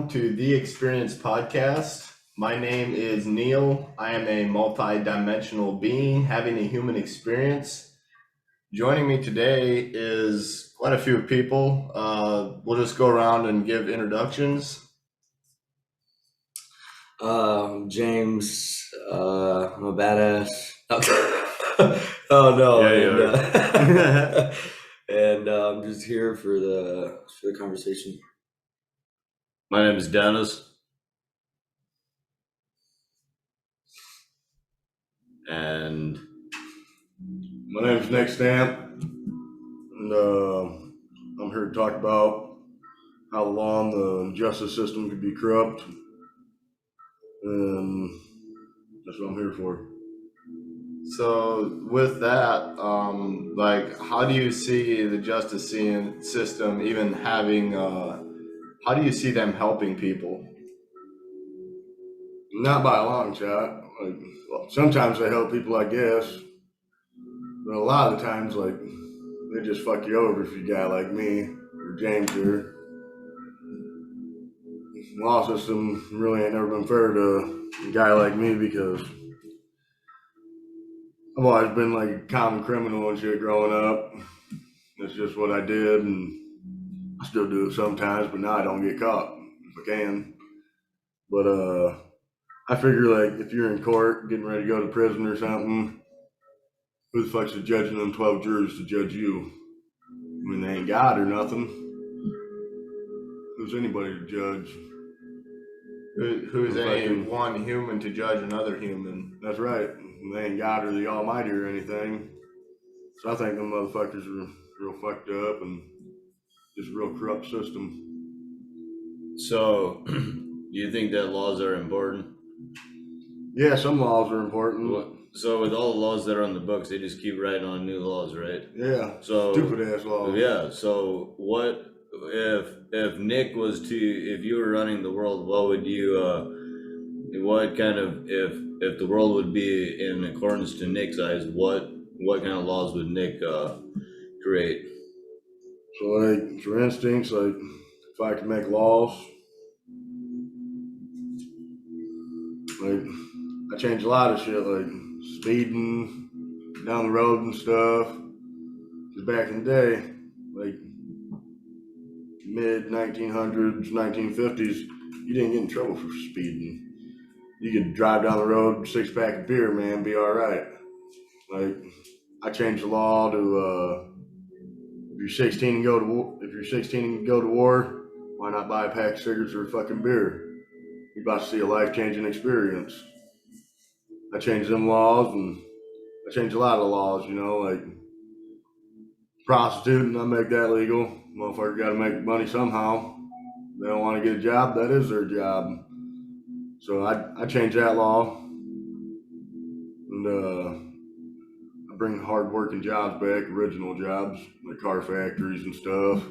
Welcome to the Podcast. My name is Neil. I am a multi-dimensional being having a human experience. Joining me today is quite a few people. We'll just go around and give introductions. James, I'm a badass. Oh no! Yeah, and I'm just here for the conversation. My name is Dennis, and my name is Nick Stamp, and I'm here to talk about how the law and the justice system could be corrupt, and that's what I'm here for. So with that, how do you see the justice system even having, how do you see them helping people? Not by a long shot. Sometimes they help people, I guess, but a lot of the times, they just fuck you over if you a guy like me or James here. The law system really ain't never been fair to a guy like me because I've always been like a common criminal and shit growing up. That's just what I did, and I still do it sometimes, but now I don't get caught if I can. But I figure like if you're in court getting ready to go to prison or something, who the fuck's the judging them 12 jurors to judge you? I mean, they ain't God or nothing. Who's anybody to judge? Who's any one human to judge another human? That's right. They ain't God or the Almighty or anything. So I think them motherfuckers are real fucked up and just a real corrupt system. so do you think that laws are important? Yeah, some laws are important. So with all the laws that are on the books, they just keep writing on new laws, right? Yeah, so stupid ass laws. Yeah, so what if Nick was if you were running the world, what would you what kind of if the world would be in accordance to Nick's eyes, what kind of laws would Nick create? So like for instance, like if I could make laws, like I change a lot of shit, like speeding down the road and stuff. Cause back in the day, like mid 1900s, 1950s, you didn't get in trouble for speeding. You could drive down the road, 6-pack of beer, man, be all right. Like I changed the law to if you're 16 and go to war, why not buy a pack of cigarettes or a fucking beer? You're about to see a life-changing experience. I changed them laws, and I changed a lot of laws, like prostituting, I make that legal. Motherfucker gotta make money somehow. If they don't want to get a job, that is their job. So I changed that law, and I bring hard-working jobs back, original jobs, like car factories and stuff.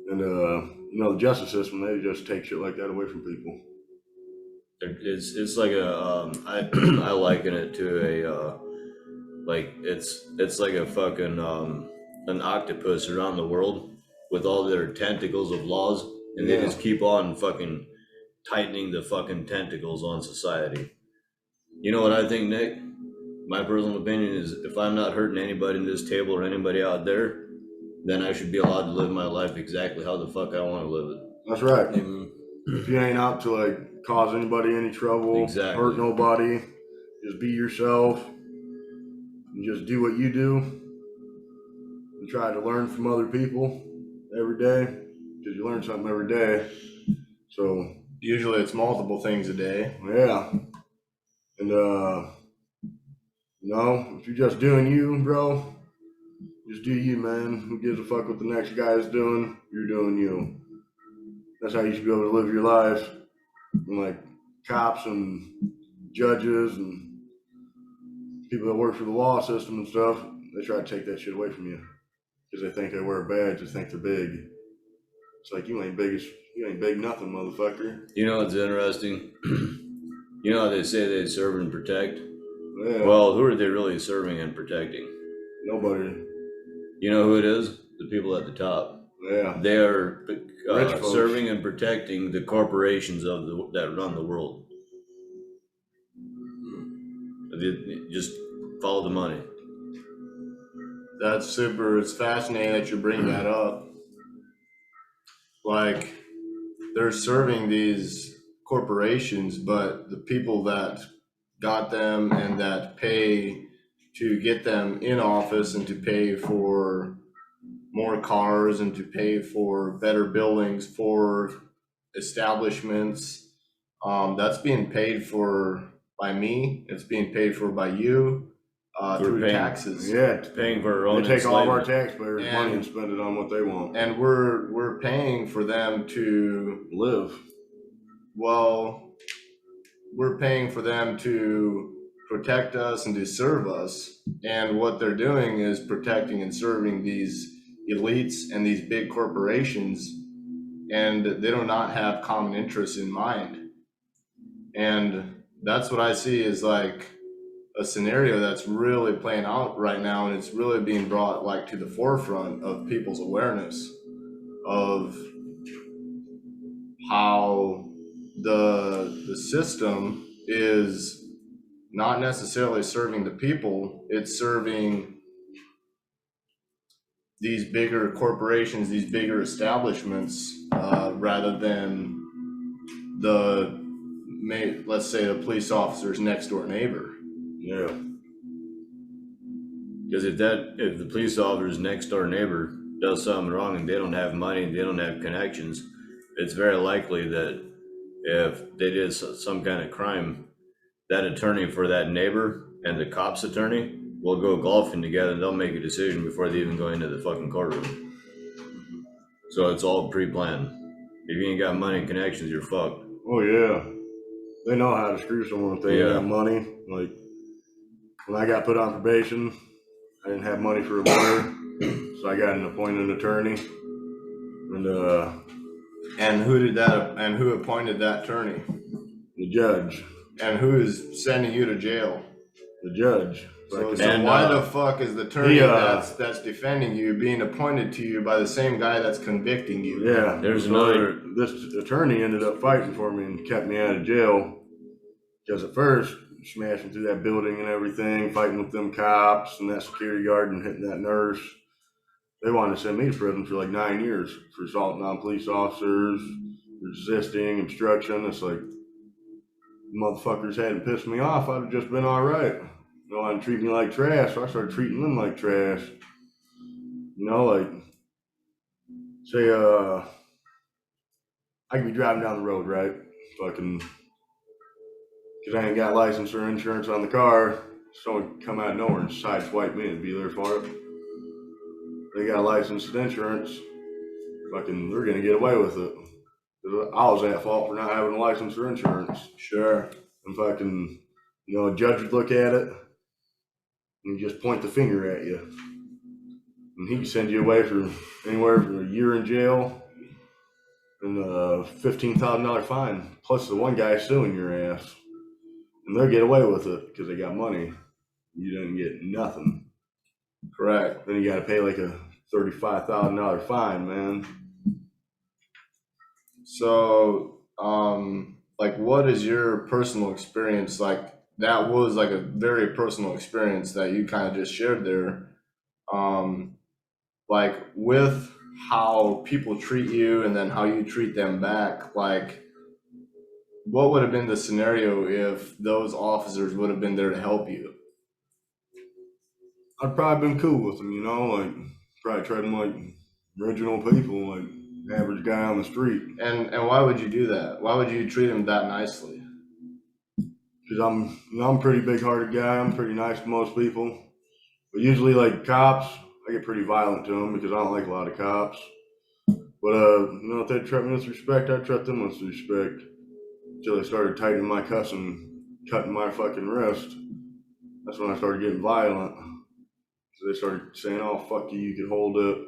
And the justice system, they just take shit like that away from people. It's like a I liken it to a it's like a fucking an octopus around the world with all their tentacles of laws, and they just keep on fucking tightening the fucking tentacles on society. You know what I think, Nick? My personal opinion is if I'm not hurting anybody in this table or anybody out there, then I should be allowed to live my life exactly how the fuck I want to live it. That's right. If you ain't out to like cause anybody any trouble, hurt nobody, just be yourself and just do what you do and try to learn from other people every day, because you learn something every day. So usually it's multiple things a day. Yeah. And if you're just doing you, bro, just do you, man. Who gives a fuck what the next guy is doing? You're doing you. That's how you should be able to live your life. And like cops and judges and people that work for the law system and stuff, they try to take that shit away from you because they think they wear a badge, they think they're big. It's like you ain't big nothing, motherfucker. You know what's interesting? You know how they say they serve and protect? Yeah. Well, who are they really serving and protecting? Nobody. You know who it is? The people at the top. Yeah. They are Rich folks. serving and protecting the corporations that run the world. Just follow the money. That's super. It's fascinating that you bring that up. Like, they're serving these corporations, but the people that got them and that pay to get them in office and to pay for more cars and to pay for better buildings for establishments, that's being paid for by me. It's being paid for by you through taxes. Yeah, Paying for our own they take all of our enslavement. taxpayers' money and spend it on what they want. And we're paying for them to Live. well, we're paying for them to protect us and to serve us. And what they're doing is protecting and serving these elites and these big corporations, and they do not have common interests in mind. And that's what I see is like a scenario that's really playing out right now, and it's really being brought like to the forefront of people's awareness of how the system is not necessarily serving the people, it's serving these bigger corporations, these bigger establishments, rather than let's say the police officer's next door neighbor. Yeah. Because if the police officer's next door neighbor does something wrong and they don't have money and they don't have connections, it's very likely that if they did some kind of crime, that attorney for that neighbor and the cop's attorney will go golfing together and they'll make a decision before they even go into the fucking courtroom. So it's all pre-planned. If you ain't got money and connections, you're fucked. Oh yeah. They know how to screw someone if they ain't got money. Like when I got put on probation, I didn't have money for a lawyer, so I got an appointed attorney. And who appointed that attorney? The judge. And who is sending you to jail? The judge. So why the fuck is the attorney that's defending you being appointed to you by the same guy that's convicting you? Yeah. There's This attorney ended up fighting for me and kept me out of jail. Because at first, smashing through that building and everything, fighting with them cops and that security guard and hitting that nurse. They wanted to send me to prison for like 9 years for assaulting on police officers, resisting, obstruction. It's like, motherfuckers hadn't pissed me off, I'd have just been all right. You know, I'd treat me like trash, so I started treating them like trash. You know, like, say, I could be driving down the road, right? Fucking, because I ain't got license or insurance on the car, someone could come out of nowhere and sideswipe me and be there for it. They got license and insurance, fucking, they're gonna get away with it. I was at fault for not having a license or insurance. Sure. And fucking, you know, a judge would look at it and just point the finger at you. And he can send you away for anywhere from a year in jail and a $15,000 fine, plus the one guy suing your ass. And they'll get away with it because they got money. You didn't get nothing. Correct. Then you got to pay like a $35,000 fine, man. So, like, what is your personal experience? Like, that was like a very personal experience that you kind of just shared there. Like, with how people treat you and then how you treat them back, like, what would have been the scenario if those officers would have been there to help you? I'd probably been cool with them, you know, like, probably treat them like original people, like average guy on the street. And why would you do that? Why would you treat them that nicely? Because I'm a pretty big-hearted guy. I'm pretty nice to most people. But usually, like cops, I get pretty violent to them because I don't like a lot of cops. But you know, if they treat me with respect, I treat them with respect. Until they started tightening my cuffs and cutting my fucking wrist. That's when I started getting violent. So they started saying, "Oh fuck you, you can hold it."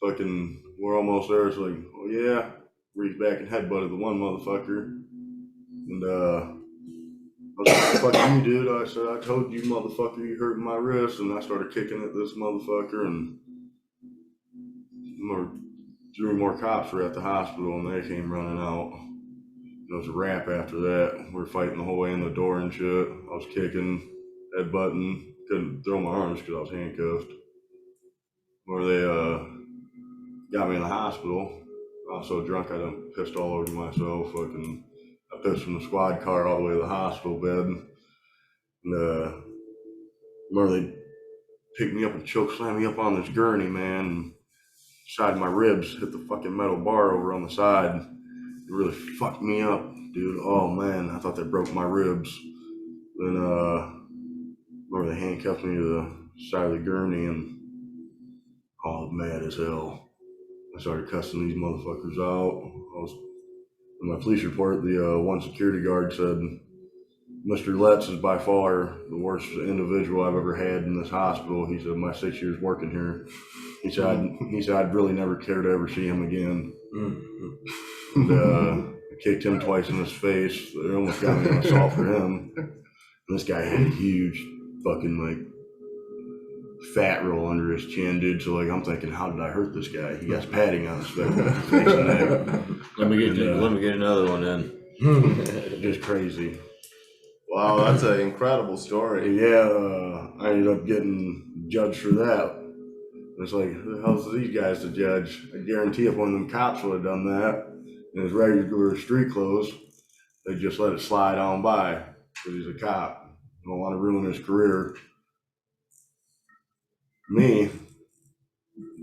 Fucking, we're almost there. It's like, "Oh yeah," reached back and headbutted the one motherfucker, and I was like, "Fuck you, dude." I said, "I told you, motherfucker, you hurt my wrist." And I started kicking at this motherfucker and 3 more cops were at the hospital and they came running out. It was a wrap after that. We were fighting the whole way in the door and shit. I was kicking, headbutting, couldn't throw my arms because I was handcuffed. Where they got me in the hospital. I was so drunk I done pissed all over myself. I pissed from the squad car all the way to the hospital bed. And where they picked me up and choke slammed me up on this gurney, man. And side of my ribs hit the fucking metal bar over on the side. It really fucked me up, dude. Oh man, I thought they broke my ribs. Then remember they handcuffed me to the side of the gurney and I was mad as hell. I started cussing these motherfuckers out. In my police report, the one security guard said, Mr. Letts is by far the worst individual I've ever had in this hospital. He said, my 6 years working here. He said I'd really never care to ever see him again. And, I kicked him twice in his face. It almost got me an assault for him. And this guy had a huge fucking like fat roll under his chin, dude. So like I'm thinking, how did I hurt this guy? He got padding on his face and neck. Let me get another one in. Just crazy. Wow, that's an incredible story. Yeah, I ended up getting judged for that. It's like, who the hell's these guys to judge? I guarantee if one of them cops would have done that in his regular street clothes, they'd just let it slide on by because he's a cop. I don't want to ruin his career. Me,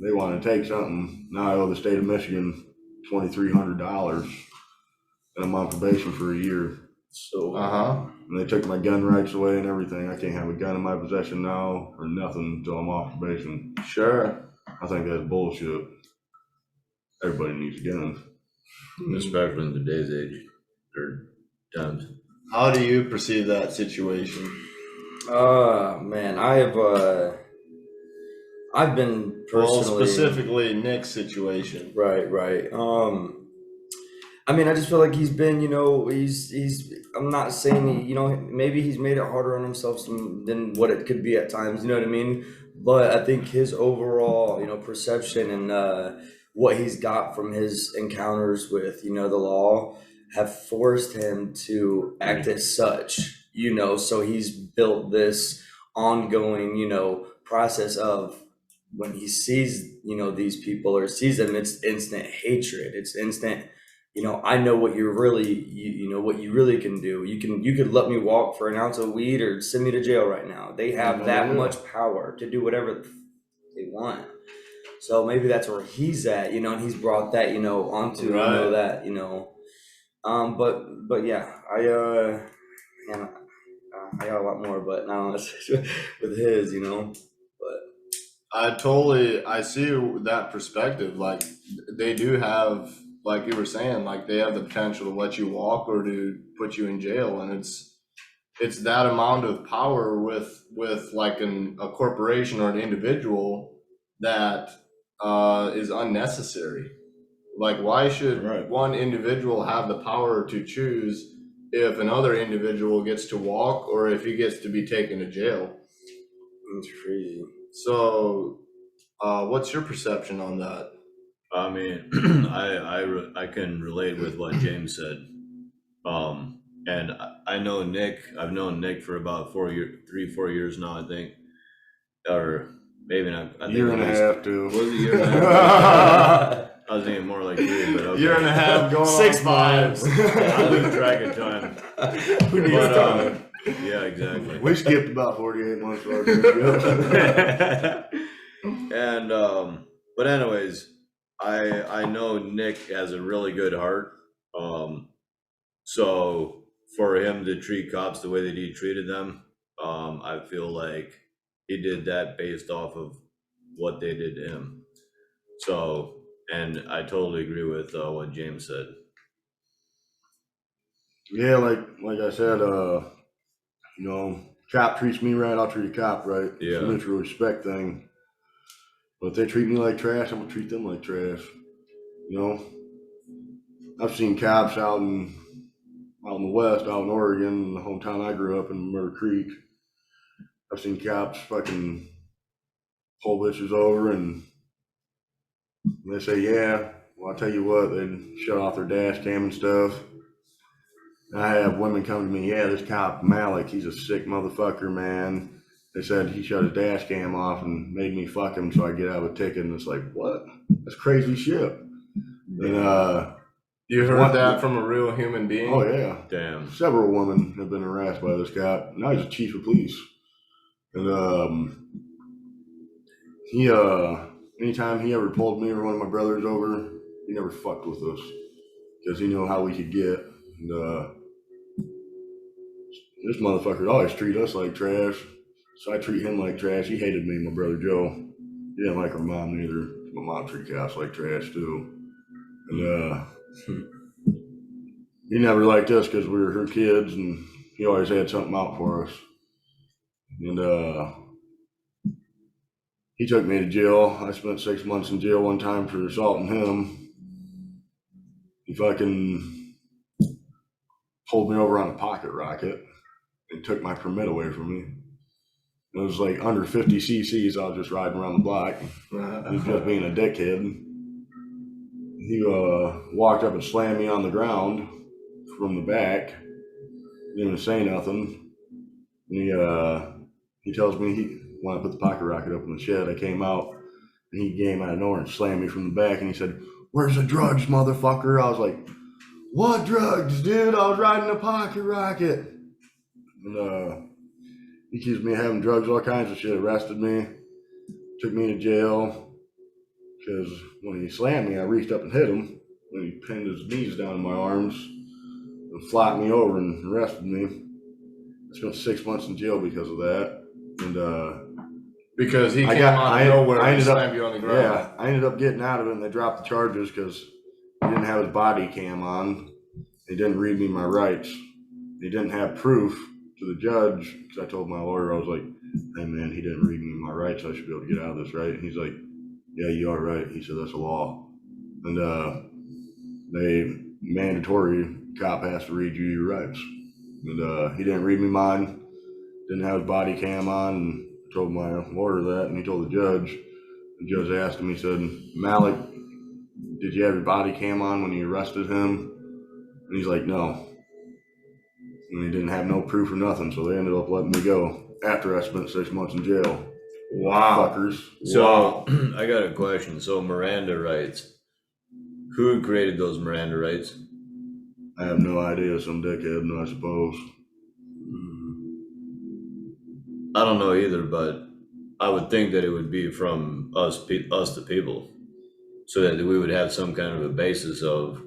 they want to take something. Now I owe the state of Michigan $2,300 and I'm on probation for a year. So, And they took my gun rights away and everything. I can't have a gun in my possession now or nothing until I'm off probation. Sure. I think that's bullshit. Everybody needs a gun. Especially in today's age or times. How do you perceive that situation? man, I've been Well, personally specifically Nick's situation. right. I mean, I just feel like he's been, he's. I'm not saying, maybe he's made it harder on himself than what it could be at times. You know what I mean? But I think his overall, perception and what he's got from his encounters with, the law have forced him to act as such. So he's built this ongoing, process of when he sees, these people or sees them, it's instant hatred. It's instant. I know what you're really, what you really can do. You could let me walk for an ounce of weed or send me to jail right now. They have that much power to do whatever they want. So maybe that's where he's at, and he's brought that, onto, Right. that, but yeah, I got a lot more, but now with his, I see that perspective. Like they do have, like you were saying, like they have the potential to let you walk or to put you in jail, and it's that amount of power with like a corporation or an individual that is unnecessary. Like why should one individual have the power to choose if another individual gets to walk or if he gets to be taken to jail? it's crazy. So what's your perception on that? I mean, I can relate with what James said. And I know Nick. I've known Nick for about 4 years now, I think, or maybe not. I think Year and a half, too. Was it a year and a half? I was thinking more like 3, but okay. Year and a half going 6 on months. I lose track of time. Who needs But, time? yeah, exactly. We skipped about 48 months. And but anyways, I know Nick has a really good heart. So for him to treat cops the way that he treated them, I feel like he did that based off of what they did to him. So, and I totally agree with what James said. Yeah, like I said, cop treats me right, I'll treat a cop right. Yeah. It's a mutual respect thing. But if they treat me like trash, I'm gonna treat them like trash. I've seen cops out in the West, out in Oregon, the hometown I grew up in, Murder Creek. I've seen cops fucking pull bitches over and they say, yeah, Well, I tell you what, they'd shut off their dash cam and stuff. I have women come to me, yeah, this cop Malik, he's a sick motherfucker, man. They said he shut his dash cam off and made me fuck him so I get out of a ticket. And it's like, what? That's crazy shit. And You heard What- that from a real human being? oh yeah, Damn. several women have been harassed by this cop. Now he's a chief of police. And he anytime he ever pulled me or one of my brothers over, he never fucked with us because he knew how we could get. And this motherfucker always treat us like trash, so I treat him like trash. He hated me and my brother Joe. He didn't like our mom neither. My mom treated cops like trash too. And he never liked us because we were her kids, and he always had something out for us. And he took me to jail. I spent 6 months in jail one time for assaulting him. He fucking pulled me over on a pocket rocket and took my permit away from me. It was like under 50 cc's. I was just riding around the block. He was just being a dickhead. He walked up and slammed me on the ground from the back. Didn't even say nothing. And he tells me when I put the pocket rocket up in the shed, I came out and he came out of nowhere and slammed me from the back. And he said, "Where's the drugs, motherfucker?" I was like, "What drugs, dude? I was riding a pocket rocket." And he accused me of having drugs, all kinds of shit. Arrested me, took me to jail. Because when he slammed me, I reached up and hit him. When he pinned his knees down in my arms and flopped me over and arrested me. I spent 6 months in jail because of that. And Because he came out of nowhere and slammed you on the ground. yeah, I ended up getting out of it, and they dropped the charges because he didn't have his body cam on. He didn't read me my rights. He didn't have proof to the judge because I told my lawyer, I was like, "Hey man, he didn't read me my rights. I should be able to get out of this, right?" And he's like, "Yeah, you are right." He said, "That's a law." And they mandatory cop has to read you your rights. And he didn't read me mine. Didn't have his body cam on. And I told my lawyer that, and he told the judge. The judge asked him, he said, "Malik, did you have your body cam on when you arrested him?" And he's like, "No." And he didn't have no proof or nothing, so they ended up letting me go after I spent 6 months in jail. Wow. Fuckers. So I got a question. So Miranda Rights. Who created those Miranda Rights? I have no idea. Some dickhead, I suppose. I don't know either, but I would think that it would be from us the people, so that we would have some kind of a basis of.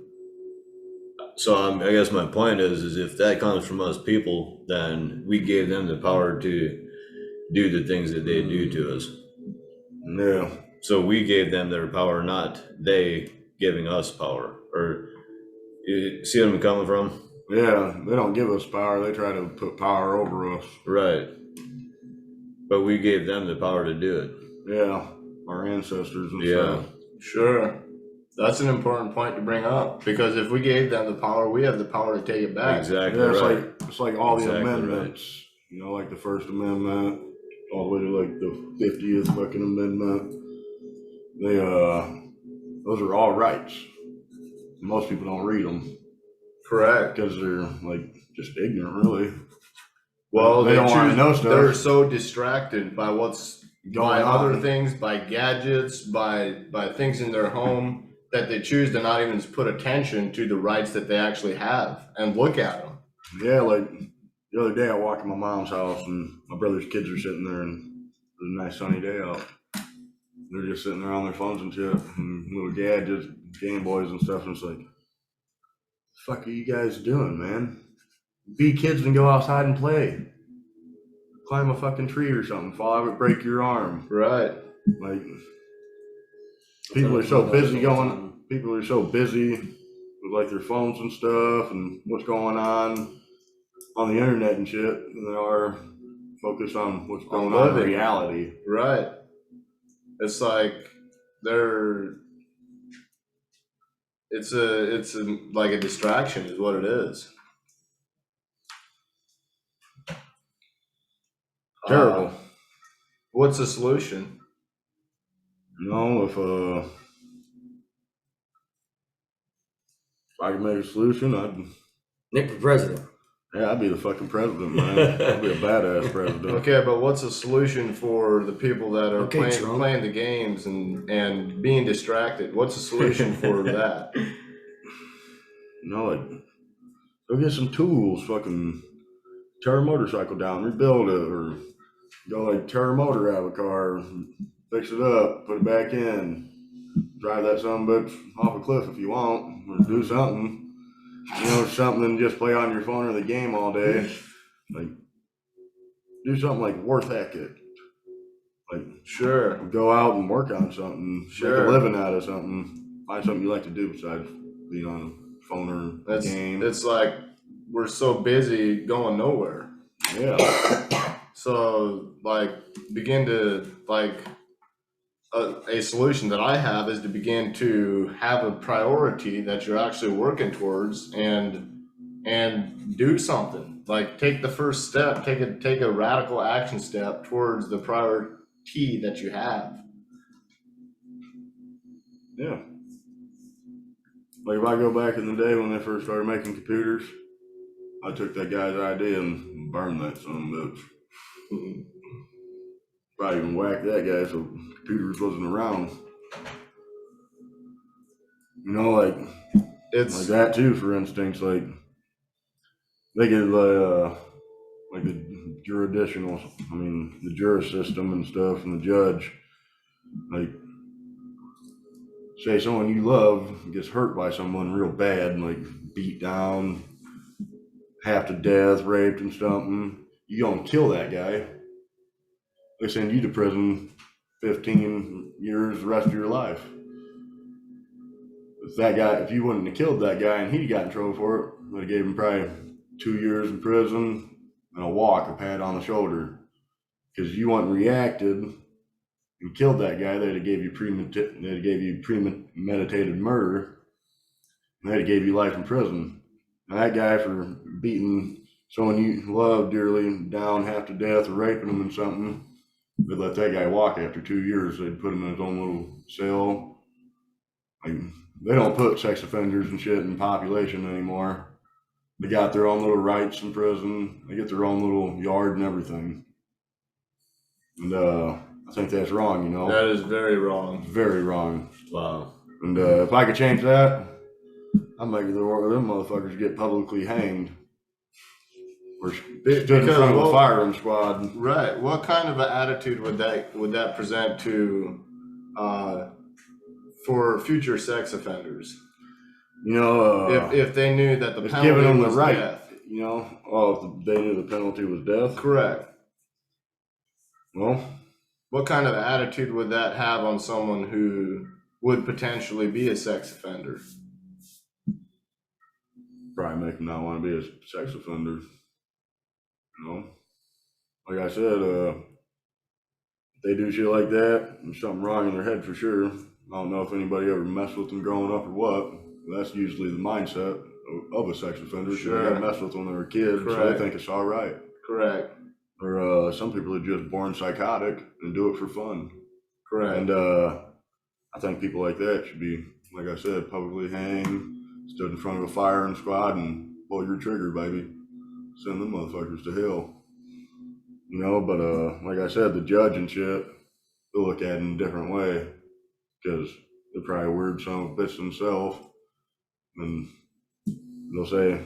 So I guess my point is if that comes from us people, then we gave them the power to do the things that they do to us. Yeah. So we gave them their power, not they giving us power. Or you see what I'm coming from? Yeah, they don't give us power. They try to put power over us. Right. But we gave them the power to do it. Yeah, our ancestors and Yeah. stuff. Sure. That's an important point to bring up, because if we gave them the power, we have the power to take it back. Exactly Yeah, right. it's like all Exactly the amendments. You know, like the First Amendment, all the way to like the 50th fucking amendment. They those are all rights. Most people don't read them Correct. because they're like just ignorant, really. Well, They don't wanna know stuff. They're so distracted by what's Going by other on. things, by gadgets, by things in their home, that they choose to not even put attention to the rights that they actually have and look at them. Yeah, like the other day I walked in my mom's house and my brother's kids are sitting there, and it was a nice sunny day out. They're just sitting there on their phones and shit, and little gadgets, Game Boys and stuff, and it's like, the fuck are you guys doing, man? Be kids and go outside and play. Climb a fucking tree or something, fall out and break your arm. Right. Like, people are so busy with like their phones and stuff and what's going on the internet and shit, than they are focused on what's going on in living. reality. Right. It's like it's like a distraction is what it is. Terrible. What's the solution? You know, I could make a solution, Nick for president. I'd be the fucking president, man. I'd be a badass president. Okay, but what's a solution for the people that are Okay, Trump. playing the games and being distracted? What's a solution for that? Like, go get some tools, fucking tear a motorcycle down, rebuild it, or go like tear a motor out of a car, fix it up, put it back in, drive that son of a bitch off a cliff if you want, or do something. Something than just play on your phone or the game all day. Like, do something like worth ethic. Like, Sure. go out and work on something, Sure. make a living out of something, find something you like to do besides being on a phone or game. It's like we're so busy going nowhere. Yeah. So like begin to like a solution that I have is to begin to have a priority that you're actually working towards and do something. Like take the first step, take a radical action step towards the priority that you have. Yeah. Like if I go back in the day when they first started making computers, I took that guy's idea and burned that son of a bitch. Probably even whacked that guy so computers wasn't around. Like It's like that too, for instance, like they get like the the juris system and stuff, and the judge, like say someone you love gets hurt by someone real bad, like beat down, half to death, raped and something, you gonna kill that guy. They send you to prison 15 years the rest of your life. If you wouldn't have killed that guy and he got in trouble for it, would have gave him probably 2 years in prison and a pat on the shoulder. Because you wouldn't reacted and killed that guy, they'd have gave you premeditated murder, and they'd have gave you life in prison. And that guy for beating someone you love dearly down half to death or raping him and something, they'd let that guy walk after 2 years. They'd put him in his own little cell. Like, they don't put sex offenders and shit in population anymore. They got their own little rights in prison. They get their own little yard and everything. And I think that's wrong, That is very wrong. Very wrong. Wow. And if I could change that, I'd make them motherfuckers get publicly hanged. Or stood in front of a firing squad. Right. What kind of an attitude would that present to for future sex offenders? If they knew that the penalty giving them was the right, death. if they knew the penalty was death. Correct. Well, what kind of attitude would that have on someone who would potentially be a sex offender? probably make them not want to be a sex offender. Like I said, if they do shit like that, there's something wrong in their head for sure. I don't know if anybody ever messed with them growing up or what. That's usually the mindset of a sex offender. Sure. They got messed with when they were kids, so Correct. they think it's all right. Correct. Or some people are just born psychotic and do it for fun. Correct. And I think people like that should be, like I said, publicly hanged, stood in front of a firing squad, and pull your trigger, baby. Send them motherfuckers to hell. But like I said, the judge and shit, they'll look at it in a different way, because they're probably a weird son of a bitch themselves. And they'll say,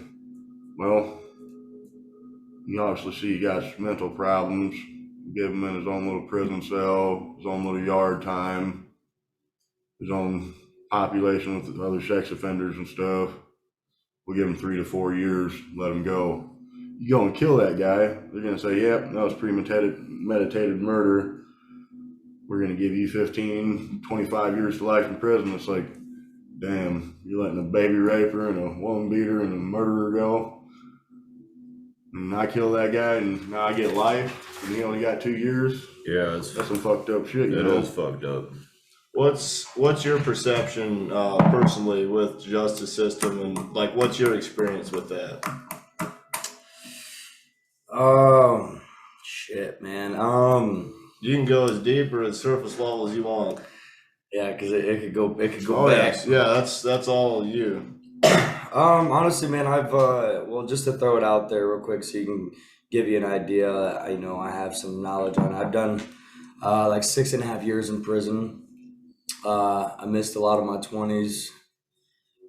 well, you obviously see he got mental problems. Give him in his own little prison cell, his own little yard time, his own population with other sex offenders and stuff. We'll give him 3 to 4 years, let him go. You go and kill that guy, they're going to say, yep, that was premeditated murder. We're going to give you 15, 25 years to life in prison. It's like, damn, you're letting a baby raper and a woman beater and a murderer go. And I kill that guy and now I get life and he only got 2 years. Yeah, That's some fucked up shit, it is fucked up. What's your perception personally with the justice system, and like what's your experience with that? Oh, shit, man. You can go as deep or as surface level as you want. Yeah, because it could go Oh back. yes, yeah, that's all you. Honestly, man, I've well, just to throw it out there real quick, so you can give you an idea. I have some knowledge on it. I've done like 6.5 years in prison. I missed a lot of my 20s,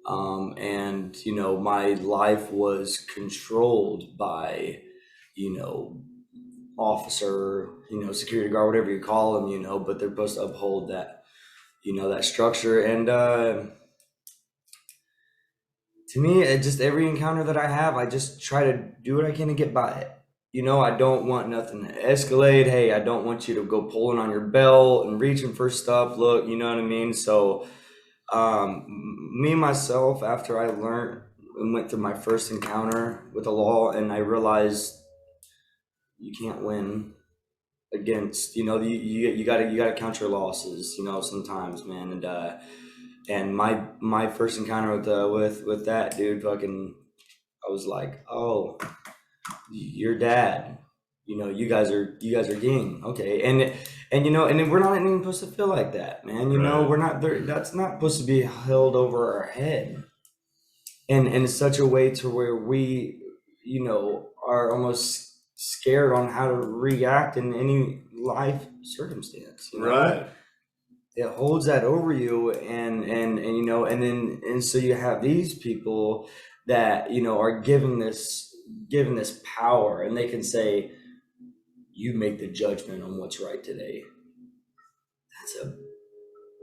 and my life was controlled by, officer, security guard, whatever you call them, but they're supposed to uphold that, that structure. And to me, just every encounter that I have, I just try to do what I can to get by it. I don't want nothing to escalate. Hey, I don't want you to go pulling on your belt and reaching for stuff. Look, you know what I mean? So, me, myself, after I learned and went through my first encounter with the law, and I realized you can't win against, you gotta count your losses, sometimes, man. And my first encounter with that dude, fucking, I was like, oh, your dad, you guys are gang, okay. And and we're not even supposed to feel like that, man. Right. We're not there. That's not supposed to be held over our head in such a way to where we are almost scared on how to react in any life circumstance, Right. it holds that over you. And so you have these people that are given this power, and they can say, you make the judgment on what's right today. That's a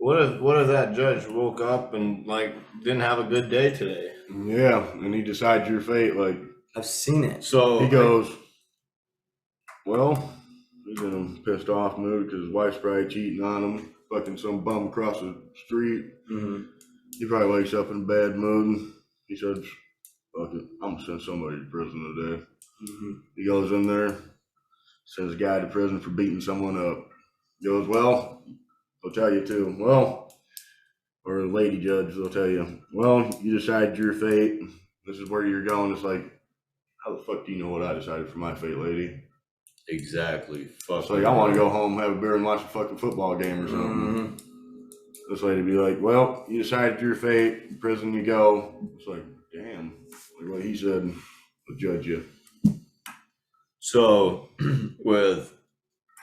What if that judge woke up and like didn't have a good day today? Yeah, and he decides your fate. Like, I've seen it. So he goes, well, he's in a pissed off mood because his wife's probably cheating on him, fucking some bum across the street. Mm-hmm. He probably wakes up in a bad mood. And he says, fuck it, I'm gonna send somebody to prison today. Mm-hmm. He goes in there, sends a guy to prison for beating someone up. He goes, well, they'll tell you too. Well, or a lady judge, they'll tell you, well, you decided your fate. This is where you're going. It's like, how the fuck do you know what I decided for my fate, lady? exactly. Fuck. It's like, I want to go home, have a beer, and watch a fucking football game or something. Mm-hmm. This lady be like, well, you decided your fate. Prison you go. It's like, damn. Like what he said, will judge you. So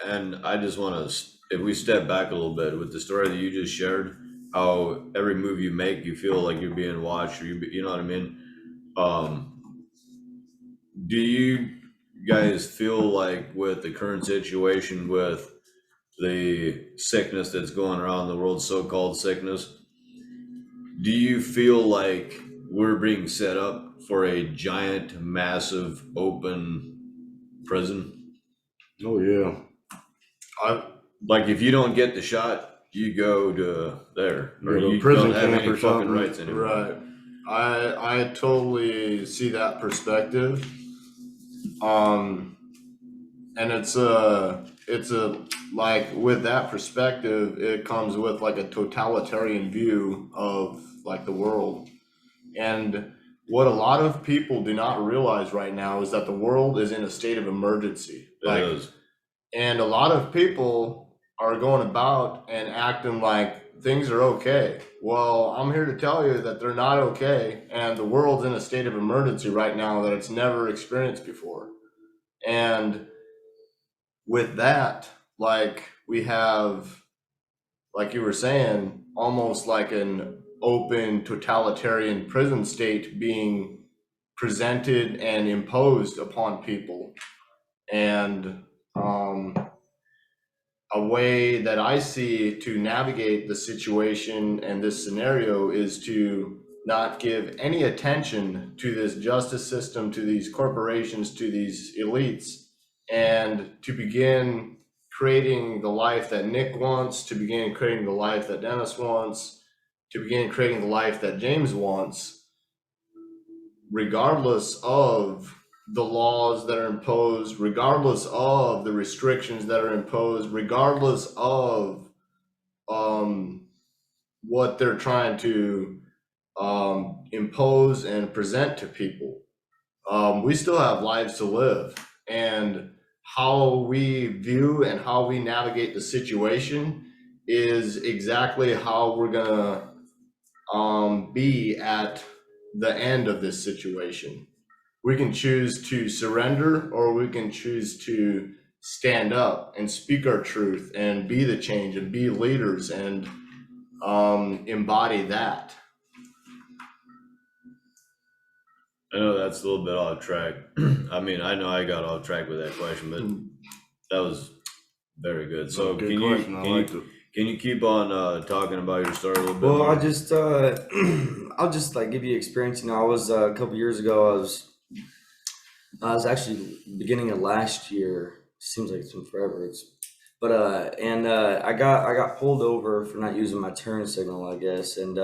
and I just want to, if we step back a little bit with the story that you just shared, how every move you make, you feel like you're being watched, or you know what I mean? Do you guys feel like with the current situation with the sickness that's going around the world, so-called sickness, do you feel like we're being set up for a giant, massive, open prison? Oh, yeah. Like, if you don't get the shot, you go to there, or You go to you prison don't have camp any or fucking something. rights anymore. Right. I totally see that perspective. And it's a like, with that perspective, it comes with like a totalitarian view of like the world. And what a lot of people do not realize right now is that the world is in a state of emergency. It is. And a lot of people are going about and acting like things are okay. Well, I'm here to tell you that they're not okay, and the world's in a state of emergency right now that it's never experienced before. And with that, like, we have, like you were saying, almost like an open totalitarian prison state being presented and imposed upon people. And a way that I see to navigate the situation and this scenario is to not give any attention to this justice system, to these corporations, to these elites, and to begin creating the life that Nick wants, to begin creating the life that Dennis wants, to begin creating the life that James wants, regardless of the laws that are imposed, regardless of the restrictions that are imposed, regardless of what they're trying to impose and present to people. We still have lives to live, and how we view and how we navigate the situation is exactly how we're gonna be at the end of this situation. We can choose to surrender, or we can choose to stand up and speak our truth and be the change and be leaders and embody that. I know that's a little bit off track. I mean, I know I got off track with that question, but that was very good. So Good can question. I liked you it. can you keep on talking about your story a little bit Well, more? I just I'll just like give you experience. You know, I was a couple years ago. I was actually beginning of last year. Seems like it's been forever. I got pulled over for not using my turn signal, I guess. And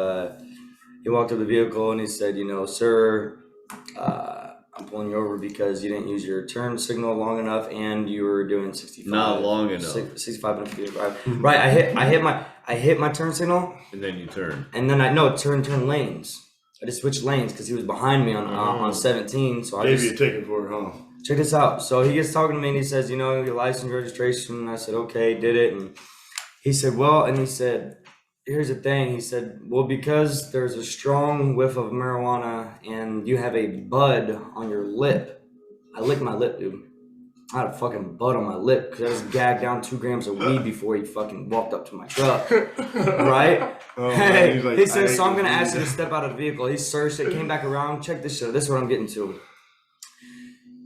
he walked up the vehicle and he said, you know, sir, I'm pulling you over because you didn't use your turn signal long enough and you were doing 65. Not long enough. 65 and 55. Right. I hit my turn signal. And then you turn. And then turn lanes. I just switched lanes because he was behind me on 17. So I Gave just you a ticket for it, huh? check this out. So he gets talking to me and he says, you know, your license, registration. And I said, okay, did it. And he said, well, and he said, here's the thing. He said, well, because there's a strong whiff of marijuana and you have a bud on your lip. I licked my lip, dude. I had a fucking bud on my lip because I just gagged down 2 grams of weed before he fucking walked up to my truck. Right? Oh, Hey, he's like, he "I said, hate so I'm this going to ask you weed." to step out of the vehicle. He searched it, came back around. Check this shit. This is what I'm getting to.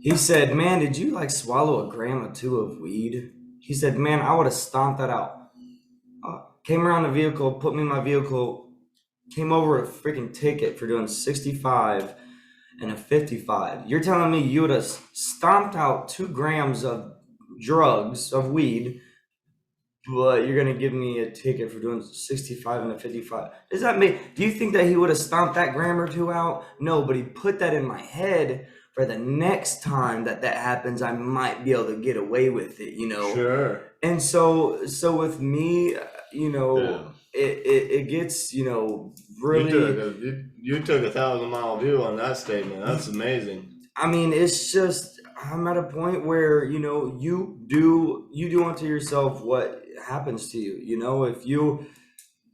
He said, man, did you like swallow a gram or 2 of weed? He said, man, I would have stomped that out. Came around the vehicle, put me in my vehicle, came over a freaking ticket for doing 65 and a 55. You're telling me you would have stomped out 2 grams of drugs, of weed, but you're going to give me a ticket for doing 65 and a 55. Does that make, do you think that he would have stomped that gram or 2 out? No, but he put that in my head for the next time that happens, I might be able to get away with it, you know? Sure. And so with me, you know, Yeah. it gets, you know, really. You took a 1,000-mile view on that statement. That's amazing. I mean, it's just, I'm at a point where, you know, you do unto yourself what happens to you. You know, if you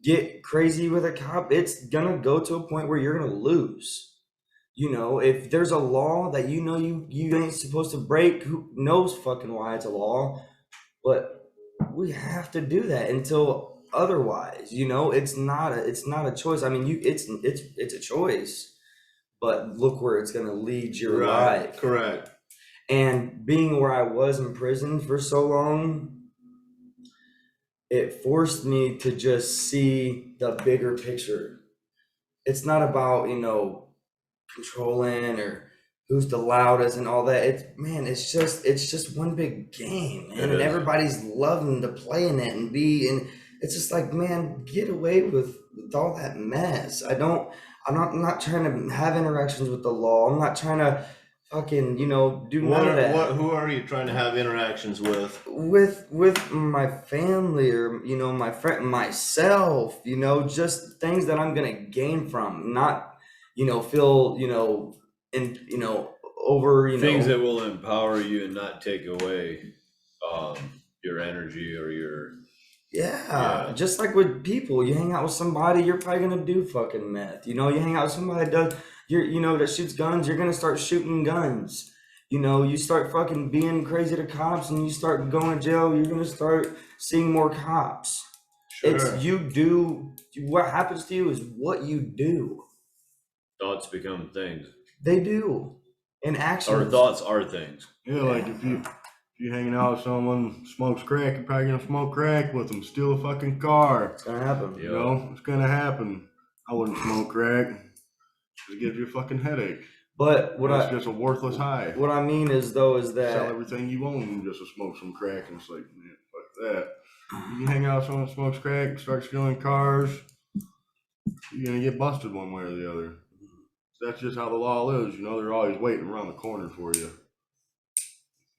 get crazy with a cop, it's gonna go to a point where you're gonna lose. You know, if there's a law that you know you ain't supposed to break, who knows fucking why it's a law, but we have to do that until otherwise. You know, it's not a choice. I mean, it's a choice, but look where it's gonna lead your life. Correct. And being where I was in prison for so long, it forced me to just see the bigger picture. It's not about, you know, controlling or who's the loudest and all that. It's just one big game, man. And everybody's loving to play in it and it's just like, man, get away with all that mess. I'm not trying to have interactions with the law. I'm not trying to fucking, you know, do none of that. Who are you trying to have interactions with? With my family, or, you know, my friend, myself, you know, just things that I'm gonna gain from, not, you know, feel, you know, and, you know, over, you know, Things that will empower you and not take away your energy or your just like with people, you hang out with somebody, you're probably gonna do fucking meth. You know, you hang out with somebody that does, you know, that shoots guns, you're gonna start shooting guns. You know, you start fucking being crazy to cops and you start going to jail, you're gonna start seeing more cops. Sure. What happens to you is what you do. thoughts become things. They do. And actions. Or thoughts are things. Yeah, like if you hanging out with someone smokes crack, you're probably gonna smoke crack with them, steal a fucking car. It's gonna happen. You know, it's gonna happen. I wouldn't smoke crack. It gives you a fucking headache. But It's just a worthless high. What I mean is Sell that everything you own just to smoke some crack, and it's like, man, fuck that. You can hang out with someone that smokes crack, start stealing cars, you're gonna get busted one way or the other. That's just how the law is, you know. They're always waiting around the corner for you,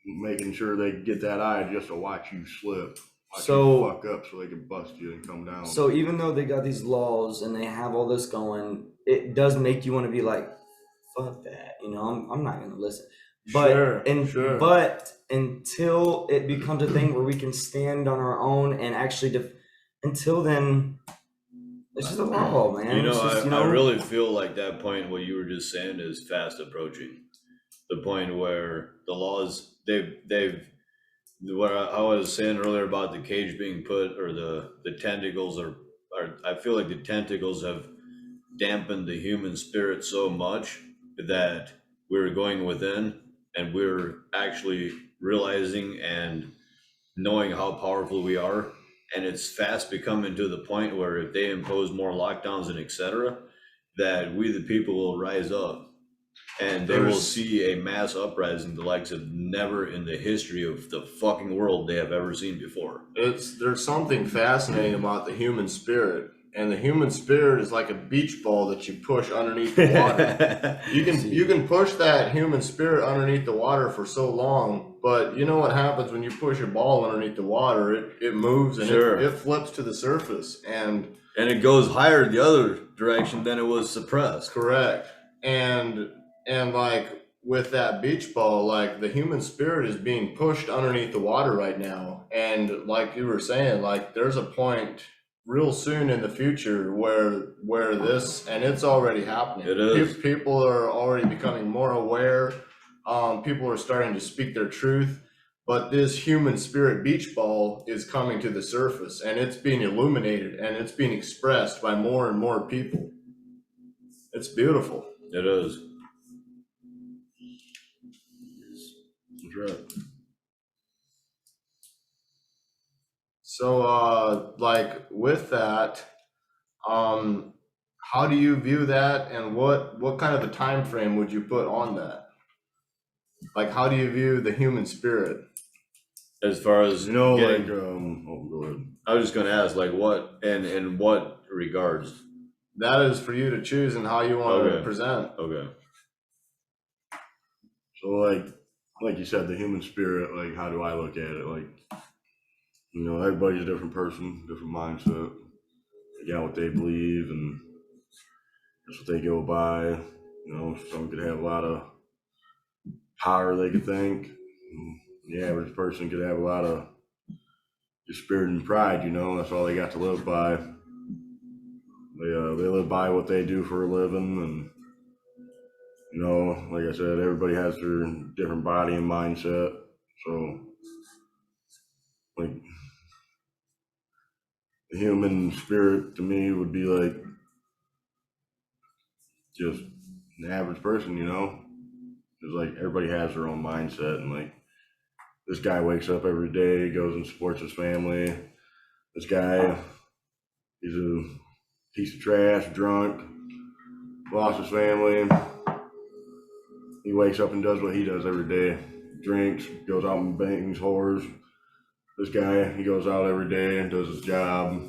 making sure they get that eye just to watch you slip, you fuck up, so they can bust you and come down. So even though they got these laws and they have all this going, it does make you want to be like, fuck that, you know. I'm not gonna listen. But but until it becomes a thing where we can stand on our own and actually until then, It's just a law, man. You know, It's just, I really feel like that point, what you were just saying, is fast approaching. The point where the laws, what I was saying earlier about the cage being put, or the tentacles are, I feel like the tentacles have dampened the human spirit so much that we're going within and we're actually realizing and knowing how powerful we are. And it's fast becoming to the point where if they impose more lockdowns and etc., that we the people will rise up and they will see a mass uprising the likes of never in the history of the fucking world they have ever seen before. There's something fascinating about the human spirit, and the human spirit is like a beach ball that you push underneath the water. You can push that human spirit underneath the water for so long, but you know what happens when you push a ball underneath the water? It moves and it flips to the surface, and it goes higher the other direction than it was suppressed. Correct. And like with that beach ball, like the human spirit is being pushed underneath the water right now. And like you were saying, like there's a point real soon in the future where this, and it's already happening. It is. People are already becoming more aware. People are starting to speak their truth. But this human spirit beach ball is coming to the surface, and it's being illuminated, and it's being expressed by more and more people. It's beautiful. It is. That's right. So, like with that, how do you view that, and what kind of a time frame would you put on that? Like, how do you view the human spirit? As far as You know, getting, like, oh, go ahead. I was just going to ask, like, what and in what regards? That is for you to choose and how you want to Okay. present. Okay. So, like you said, the human spirit, like, how do I look at it? Like, you know, everybody's a different person, different mindset. They got what they believe, and that's what they go by. You know, some could have a lot of power they could think. And the average person could have a lot of just spirit and pride, you know, that's all they got to live by. They live by what they do for a living, and you know, like I said, everybody has their different body and mindset. So, like, the human spirit to me would be like just an average person, you know? It's like everybody has their own mindset, and like this guy wakes up every day, goes and supports his family. This guy, he's a piece of trash, drunk, lost his family. He wakes up and does what he does every day. Drinks, goes out and bangs whores. This guy, he goes out every day and does his job,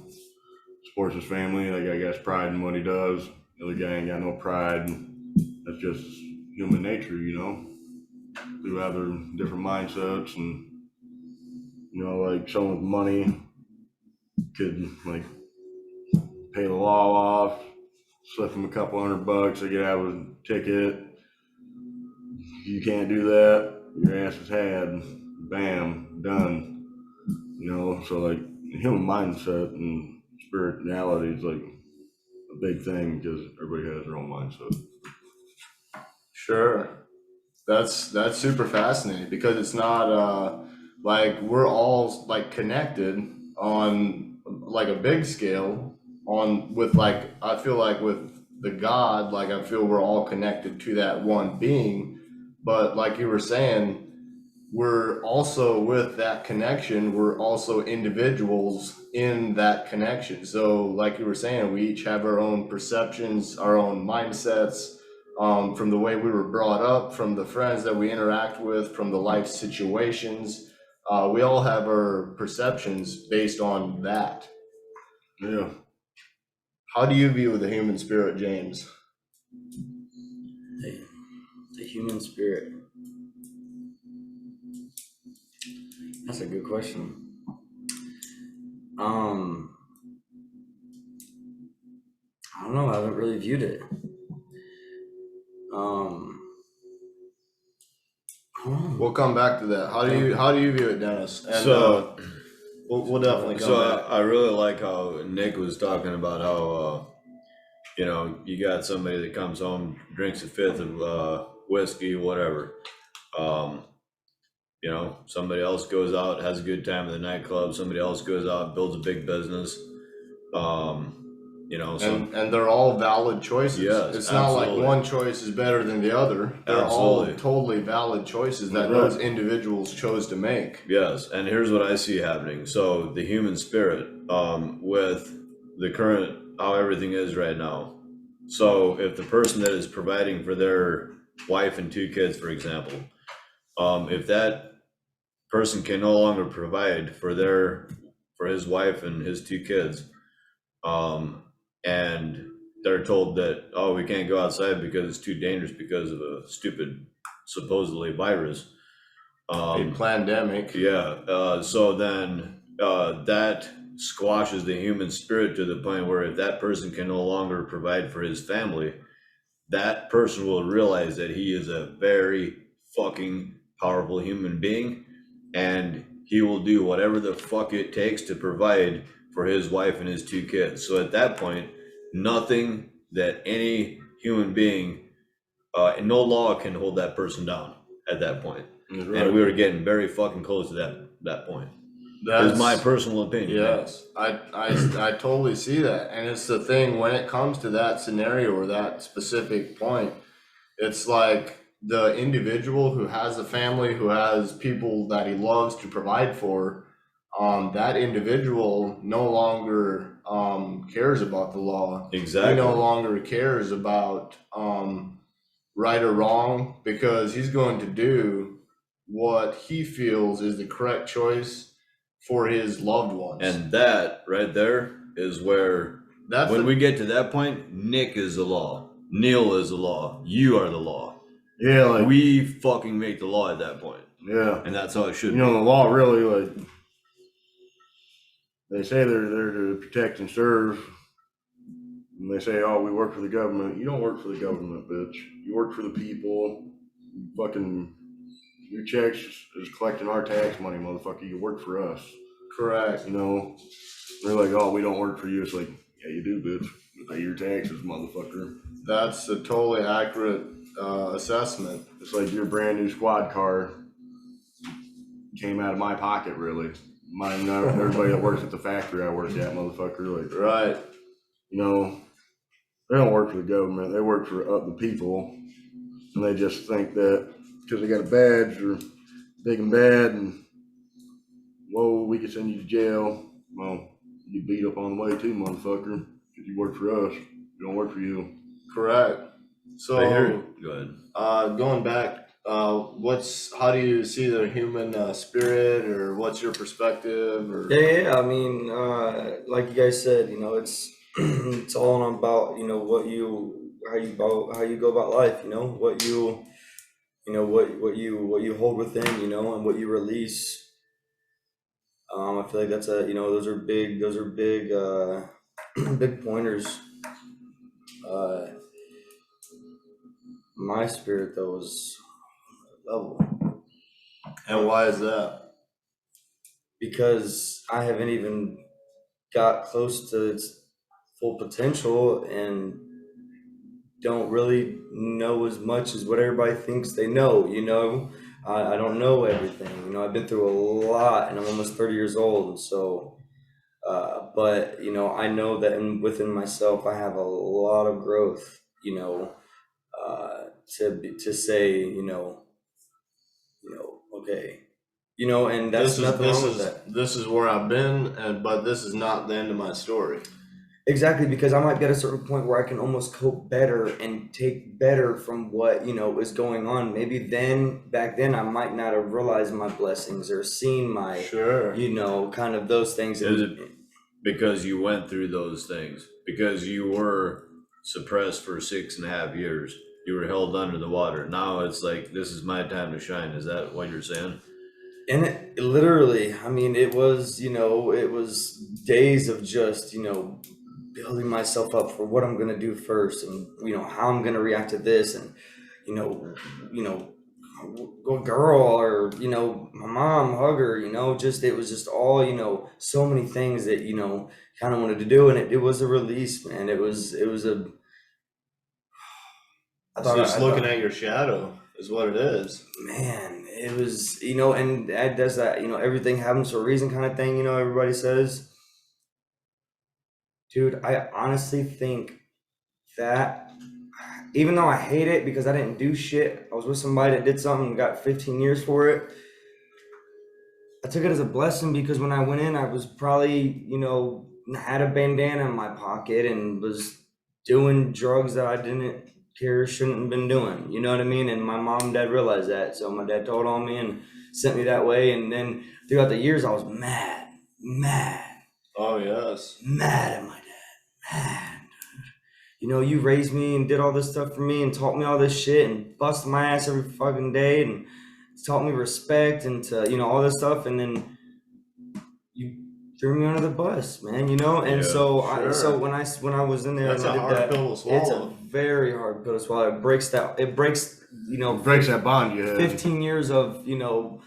supports his family. That guy got pride in what he does. The other guy ain't got no pride. That's just human nature, you know? People have their different mindsets, and, you know, like someone with money could, like, pay the law off, slip them a couple $100, they get out of a ticket. You can't do that, your ass is had, bam, done. You know, so like human mindset and spirituality is like a big thing because everybody has their own mindset. Sure. That's super fascinating, because it's not like we're all like connected on like a big scale on with like, I feel like with the God, like I feel we're all connected to that one being, but like you were saying, we're also with that connection, we're also individuals in that connection. So like you were saying, we each have our own perceptions, our own mindsets, from the way we were brought up, from the friends that we interact with, from the life situations. We all have our perceptions based on that. Yeah. How do you view the human spirit, James? The human spirit. That's a good question. I don't know. I haven't really viewed it. I don't know. We'll come back to that. How do you view it, Dennis? And, So We'll definitely come So back. I really like how Nick was talking about how you know, you got somebody that comes home, drinks a fifth of whiskey, whatever. You know, somebody else goes out, has a good time at the nightclub. Somebody else goes out, builds a big business. You know, And they're all valid choices. Yes, It's not like absolutely. one choice is better than the other. They're all Absolutely. totally valid choices that Right. those individuals chose to make. Yes, and here's what I see happening. So the human spirit, with the current how everything is right now. So if the person that is providing for their wife and 2 kids, for example, if that person can no longer provide for his wife and his 2 kids, and they're told that, oh, we can't go outside because it's too dangerous because of a stupid supposedly virus. A pandemic. Yeah, so then that squashes the human spirit to the point where if that person can no longer provide for his family, that person will realize that he is a very fucking powerful human being, and he will do whatever the fuck it takes to provide for his wife and his 2 kids. So at that point, nothing that any human being, no law can hold that person down at that point. Right. And we were getting very fucking close to that point. That's my personal opinion. Yes, I totally see that, and it's the thing when it comes to that scenario or that specific point, it's like the individual who has a family, who has people that he loves to provide for, that individual no longer cares about the law. Exactly. He no longer cares about right or wrong, because he's going to do what he feels is the correct choice for his loved ones. And that right there is where, That's when we get to that point, Nick is the law, Neil is the law, you are the law. Yeah, like We fucking make the law at that point, yeah. and that's how it should You know, be. the law really, like, they say they're there to protect and serve. And they say, oh, we work for the government. You don't work for the government, bitch. You work for the people. You fucking, your checks is collecting our tax money, motherfucker. You work for us. correct. You know, they're like, oh, we don't work for you. It's like, yeah, you do, bitch. You pay your taxes, motherfucker. That's a totally accurate assessment. It's like your brand new squad car came out of my pocket, really. Mine, everybody that works at the factory I work at, motherfucker. Like, Right. you know, they don't work for the government. They work for the people. And they just think that because they got a badge or big and bad and, whoa, we could send you to jail. Well, you beat up on the way too, motherfucker. Because you work for us. We don't work for you. Correct. So I hear you. Go ahead. going back, how do you see the human spirit, or what's your perspective? Or Yeah. I mean, like you guys said, you know, it's it's all about, you know, how you go about life. You know, what you hold within, you know, and what you release. I feel like that's those are big big pointers. My spirit though is level, and why is that? because I haven't even got close to its full potential and don't really know as much as what everybody thinks they know, you know. I don't know everything, you know. I've been through a lot and I'm almost 30 years old, and so but you know, I know that within myself I have a lot of growth, you know, to say, okay, you know, and that's nothing wrong with that. This is where I've been, but this is not the end of my story. Exactly, because I might be at a certain point where I can almost cope better and take better from what, you know, is going on. Maybe back then I might not have realized my blessings or seen my, Sure. you know, kind of those things. Is it because you went through those things? Because you were suppressed for 6.5 years. You were held under the water. Now it's like, this is my time to shine. Is that what you're saying? And it literally, I mean, it was days of just, you know, building myself up for what I'm going to do first, and, you know, how I'm going to react to this, and, you know, a girl or, you know, my mom, hug her, you know, it was just all, you know, so many things that, you know, kind of wanted to do. And it was a release, man. It was a, It's just looking at your shadow is what it is. man, it was, you know, and that does that, you know, everything happens for a reason kind of thing, you know, everybody says. Dude, I honestly think that even though I hate it because I didn't do shit, I was with somebody that did something and got 15 years for it. I took it as a blessing because when I went in, I was probably, you know, had a bandana in my pocket and was doing drugs that I didn't care, shouldn't have been doing. You know what I mean? And my mom and dad realized that. So my dad told on me and sent me that way. And then throughout the years, I was mad. Oh, yes. Mad at my dad. Mad. You know, you raised me and did all this stuff for me and taught me all this shit and busted my ass every fucking day and taught me respect and to, you know, all this stuff. And then you threw me under the bus, man, you know? And Yeah, sure. so when I was in there That's and I a did hard that, pill to it's swallow. a very hard pill to swallow. It breaks, you know, It breaks that bond you had. 15 years of, you know,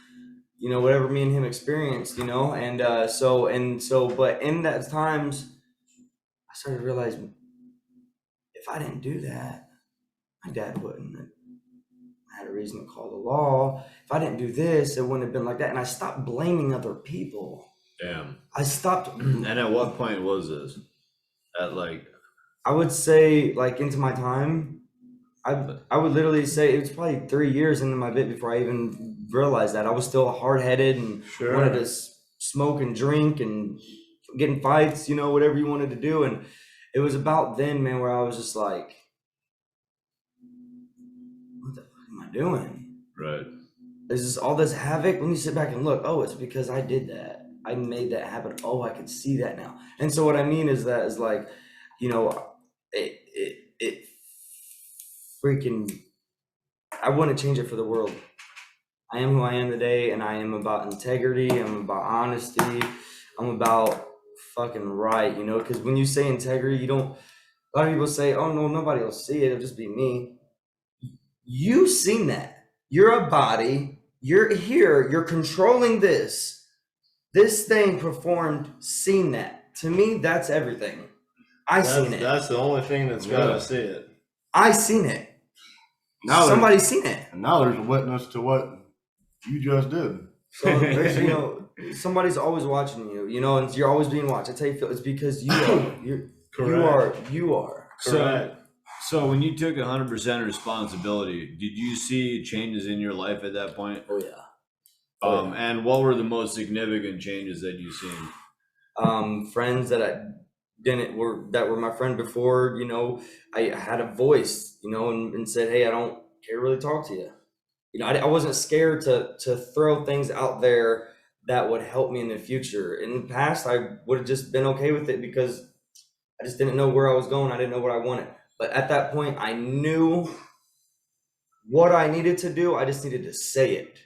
whatever me and him experienced, you know? And but in that times, I started to realize if I didn't do that, my dad wouldn't have had a reason to call the law. If I didn't do this, it wouldn't have been like that. And I stopped blaming other people. Damn. I stopped. And at what point was this? At like, I would say, like, into my time, I would literally say it was probably 3 years into my bit before I even realized that. I was still hard-headed and Sure. wanted to smoke and drink and get in fights, you know, whatever you wanted to do. And it was about then, man, where I was just like, what the fuck am I doing? right. There's just all this havoc. When you sit back and look, oh, it's because I did that. I made that happen. Oh, I can see that now. And so what I mean is that is like, you know, it freaking, I wouldn't change it for the world. I am who I am today, and I am about integrity. I'm about honesty. I'm about fucking right, you know, because when you say integrity, a lot of people say, oh, no, nobody will see it. It'll just be me. You've seen that. You're a body. You're here. You're controlling this. This thing performed, seen that. To me, that's everything. Seen it. That's the only thing that's got to see it. I seen it. Now Somebody's seen it. And now there's a witness to what you just did. So there's, you know, somebody's always watching you, you know, and you're always being watched. I tell you, Phil, it's because you are. You are. Correct. So when you took 100% responsibility, did you see changes in your life at that point? Oh yeah. And what were the most significant changes that you've seen? Friends that were my friend before, you know, I had a voice, you know, and said, hey, I don't care to really talk to you. You know, I wasn't scared to throw things out there that would help me in the future. In the past, I would have just been okay with it because I just didn't know where I was going. I didn't know what I wanted. But at that point, I knew what I needed to do. I just needed to say it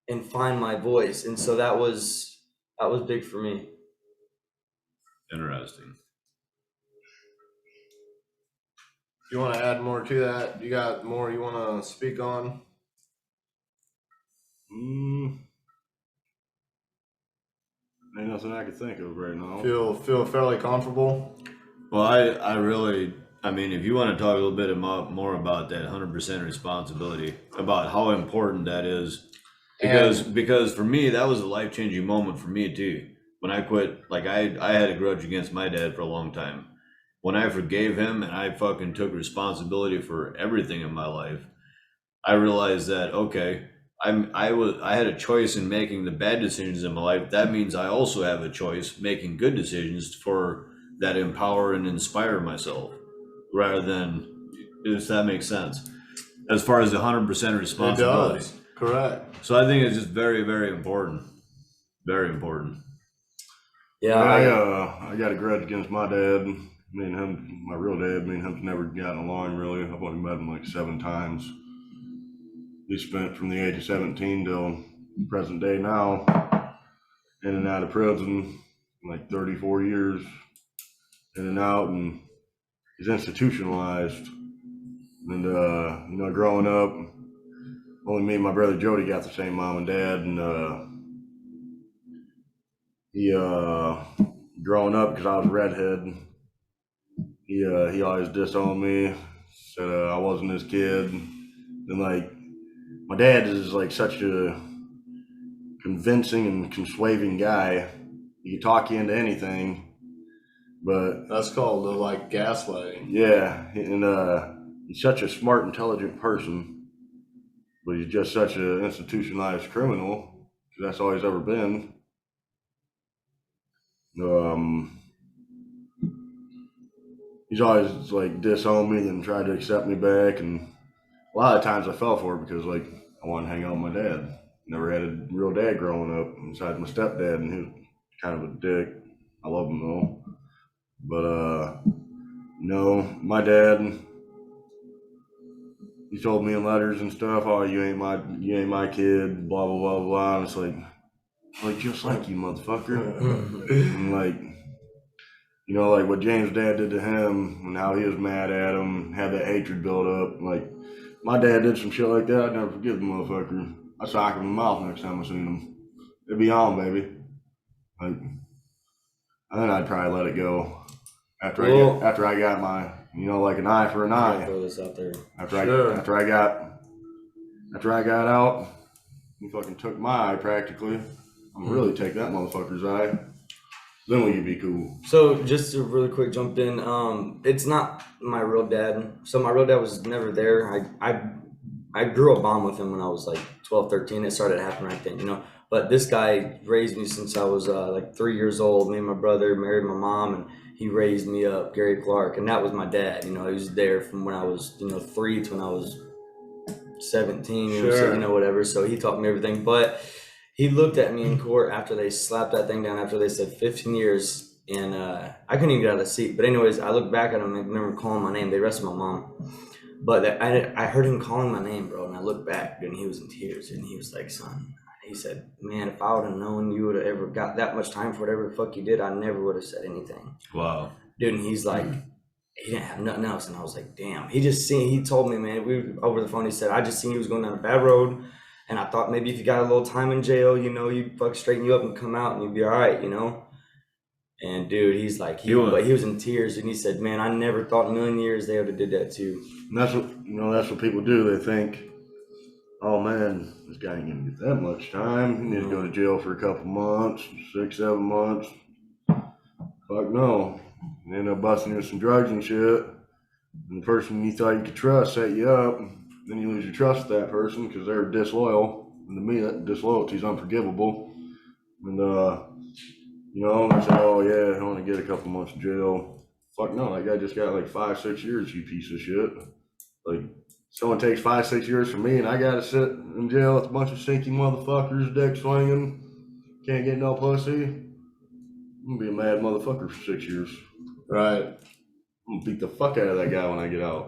and find my voice. And so that was big for me. Interesting. You want to add more to that? You got more you want to speak on? Ain't nothing I can think of right now. Feel fairly comfortable? Well, I mean, if you want to talk a little bit more about that 100% responsibility, about how important that is, because for me, that was a life-changing moment for me too. When I quit, like I had a grudge against my dad for a long time. When I forgave him and I fucking took responsibility for everything in my life, I realized that, okay, I had a choice in making the bad decisions in my life. That means I also have a choice making good decisions that empower and inspire myself, rather than, if that makes sense, as far as the 100% responsibility. It does. Correct. So I think it's just very, very important. Very important. Yeah, I got a grudge against my dad. Me and him, my real dad, me and him's never gotten along really. I've only met him like 7 times. He spent from the age of 17 till present day now, in and out of prison, like 34 years, in and out, and he's institutionalized. And, you know, growing up, only me and my brother Jody got the same mom and dad, and he growing up, because I was a redhead, he always disowned me, said I wasn't his kid, and like my dad is like such a convincing and persuading guy. He can talk you into anything, but That's called like gaslighting. yeah, and he's such a smart, intelligent person, but he's just such an institutionalized criminal. That's all he's ever been. He's always like disowned me and tried to accept me back, and a lot of times I fell for it because like I wanted to hang out with my dad. Never had a real dad growing up besides my stepdad, and he was kind of a dick. I love him though, but no, my dad, he told me in letters and stuff, "Oh, you ain't my kid," blah blah blah blah. And it's like just like you, motherfucker. And like, you know, like what James' dad did to him and how he was mad at him, had that hatred build up. Like my dad did some shit like that, I'd never forgive the motherfucker. I'd sock him in the mouth next time I seen him. It'd be on, baby. Like, and then I'd probably let it go after I got my, you know, like an eye for an eye. Throw this out there. After I got out, he fucking took my eye practically. I'm gonna really take that motherfucker's eye. Then we could be cool. So just to really quick jump in, it's not my real dad. So my real dad was never there. I grew up on with him when I was like 12, 13. It started happening right then, you know. But this guy raised me since I was like 3 years old. Me and my brother married my mom, and he raised me up, Gary Clark, and that was my dad. You know, he was there from when I was, 3 to when I was 17, Sure. you know, whatever. So he taught me everything. But he looked at me in court after they slapped that thing down, after they said 15 years, and I couldn't even get out of the seat. But anyways, I looked back at him and I remember him calling my name. They arrested my mom. But I heard him calling my name, bro, and I looked back, and he was in tears, and he was like, son, he said, man, if I would have known you would have ever got that much time for whatever the fuck you did, I never would have said anything. Wow. Dude, and he's like, he didn't have nothing else, and I was like, damn. He told me, man, over the phone, he said, I just seen he was going down a bad road, and I thought maybe if you got a little time in jail, you know, you'd fuck straighten you up and come out, and you'd be all right, you know? And dude, he's like, he was in tears, and he said, man, I never thought in a million years they would have did that too. And that's what people do. They think, oh man, this guy ain't gonna get that much time. He needs to go to jail for a couple months, 6, 7 months. Fuck no. They end up busting you with some drugs and shit. And the person you thought you could trust set you up. Then you lose your trust with that person because they're disloyal. And to me, that disloyalty is unforgivable. And you know, they say, oh yeah, I want to get a couple months in jail. Fuck no, that guy just got like 5, 6 years, you piece of shit. Like, someone takes 5, 6 years from me and I gotta sit in jail with a bunch of stinky motherfuckers, dick swinging, can't get no pussy. I'm gonna be a mad motherfucker for 6 years. Right. I'm gonna beat the fuck out of that guy when I get out.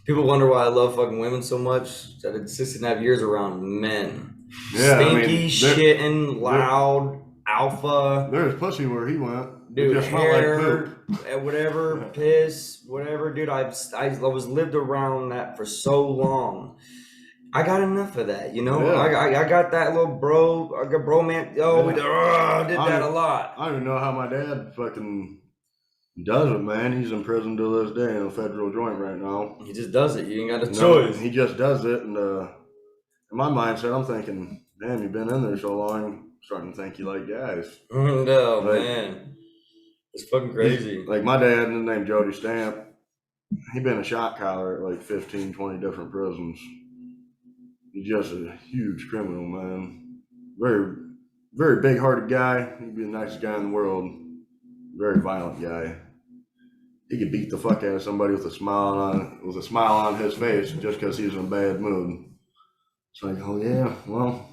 People wonder why I love fucking women so much. I did 6.5 years around men. Yeah, Stinky, shitting, loud, alpha. There's pussy where he went. Dude, it just smelled hair, like poop. whatever, piss, whatever, dude. I was lived around that for so long. I got enough of that, you know. Yeah. I got that little bro. I got bro man. Oh, we did that a lot. I don't even know how my dad fucking does it, man. He's in prison to this day in a federal joint right now. He just does it. You ain't got a No, choice. he just does it, and in my mindset, I'm thinking, damn, you've been in there so long. I'm starting to think you like guys. No, Like, man, it's fucking crazy. Like my dad, his name Jody Stamp. He been a shot caller at like 15, 20 different prisons. He's just a huge criminal, man. Very, very big-hearted guy. He'd be the nicest guy in the world. Very violent guy. He could beat the fuck out of somebody with a smile on his face just because he was in a bad mood. It's like, oh yeah, well,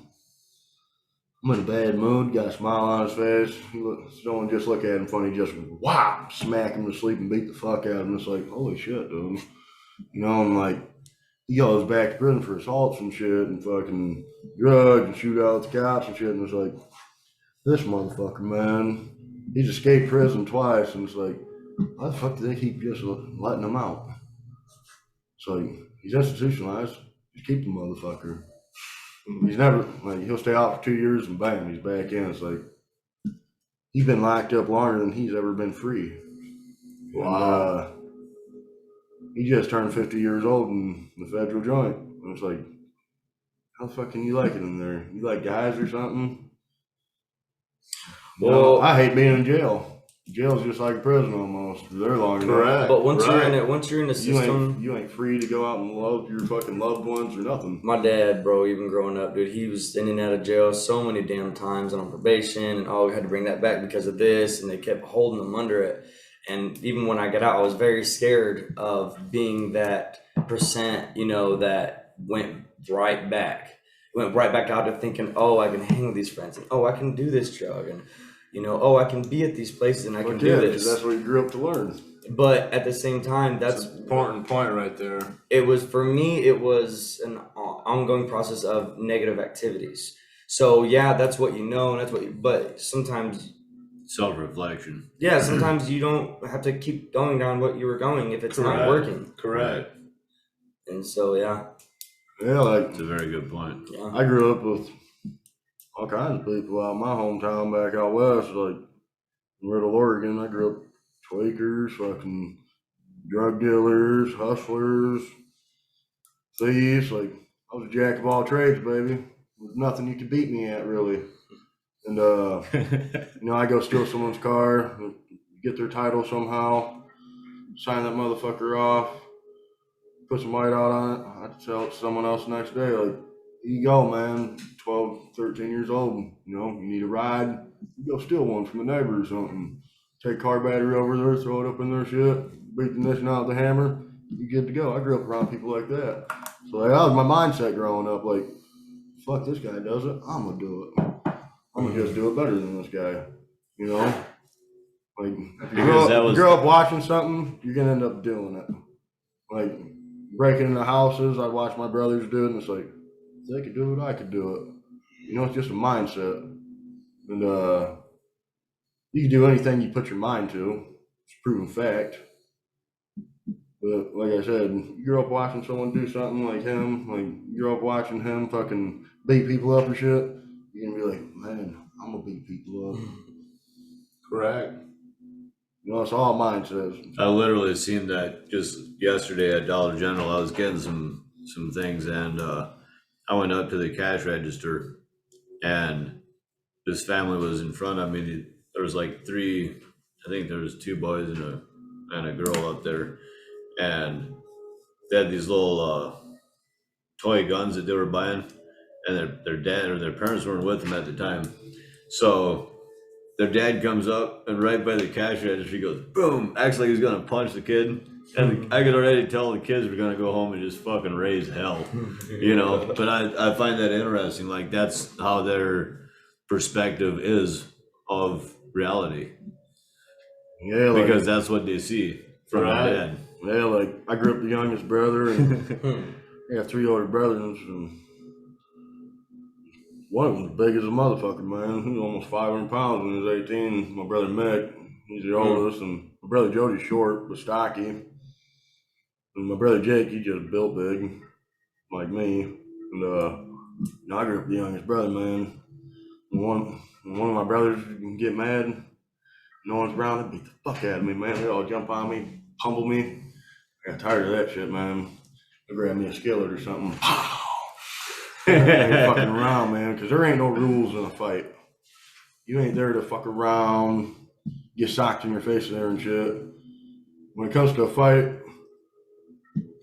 I'm in a bad mood. Got a smile on his face. Someone just look at him funny, just whop, smack him to sleep and beat the fuck out of him. It's like, holy shit, dude. You know, and like, he goes back to prison for assaults and shit and fucking drugs and shootouts with the cops and shit. And it's like, this motherfucker, man, he's escaped prison twice. And it's like, why the fuck do they keep just letting him out? It's like, he's institutionalized. Just keep the motherfucker. He's never, like, he'll stay out for 2 years and bam, he's back in. It's like, he's been locked up longer than he's ever been free. Wow. And, he just turned 50 years old in the federal joint. And it's like, how the fuck can you like it in there? You like guys or something? Well, I hate being in jail. Jail's just like prison almost. They're longer. Correct. but once Right. you're in the system, You ain't free to go out and love your fucking loved ones or nothing. my dad, bro, even growing up, dude, he was in and out of jail so many damn times on probation, and we had to bring that back because of this, and they kept holding him under it. And even when I got out, I was very scared of being that percent, that went right back. Went right back out to thinking, oh, I can hang with these friends, and oh, I can do this drug, and oh, I can be at these places, and I can do this. That's what you grew up to learn. But at the same time, That's an important point right there. it was an ongoing process of negative activities. So yeah, that's what and that's what but sometimes Self-reflection. sometimes you don't have to keep going down what you were going if it's not Correct. working. Correct. And so Yeah, That's a very good point. yeah. I grew up with all kinds of people out in my hometown back out west, like in Riddle, Oregon. I grew up tweakers, fucking drug dealers, hustlers, thieves. Like, I was a jack of all trades, baby. There's nothing you could beat me at, really. And I go steal someone's car, get their title somehow, sign that motherfucker off, put some white out on it. I'd sell it to someone else the next day. Like, here you go, man. 12, 13 years old. You need a ride. You go steal one from a neighbor or something. Take car battery over there, throw it up in their shit, beat the ignition out with a hammer. You good to go. I grew up around people like that. So that was my mindset growing up. Like, fuck, this guy does it. I'm gonna do it. I'm gonna just do it better than this guy. Like, if you grow up watching something, you're gonna end up doing it. Like, breaking into houses, I watch my brothers do it, and it's like, if they could do it, I could do it. It's just a mindset. And you can do anything you put your mind to. It's a proven fact. But like I said, you grow up watching someone do something like him, like you grow up watching him fucking beat people up and shit, you're gonna be like, man, I'm gonna beat people up. Correct. It's all mindsets. I literally seen that just yesterday at Dollar General. I was getting some things, and I went up to the cash register, and this family was in front of me. There was like three, I think there was two boys and a girl up there, and they had these little toy guns that they were buying, and their dad or their parents weren't with them at the time. So their dad comes up, and right by the cash register, he goes, boom, acts like he's gonna punch the kid. And I could already tell the kids were gonna go home and just fucking raise hell, But I find that interesting. Like, that's how their perspective is of reality. Yeah, like, Because that's what they see from Right. their dad. yeah, like I grew up the youngest brother, and I got three older brothers, and one of them was big as a motherfucker, man. He was almost 500 pounds when he was 18. My brother Mick, he's the oldest, and my brother Jody's short but stocky. And my brother Jake, he just built big, like me. And I grew up the youngest brother, man. And one of my brothers would get mad, no one's around, they'd beat the fuck out of me, man. They'd all jump on me, pummel me. I got tired of that shit, man. They grab me a skillet or something. I ain't fucking around, man, because there ain't no rules in a fight. You ain't there to fuck around, get socked in your face there and shit. When it comes to a fight,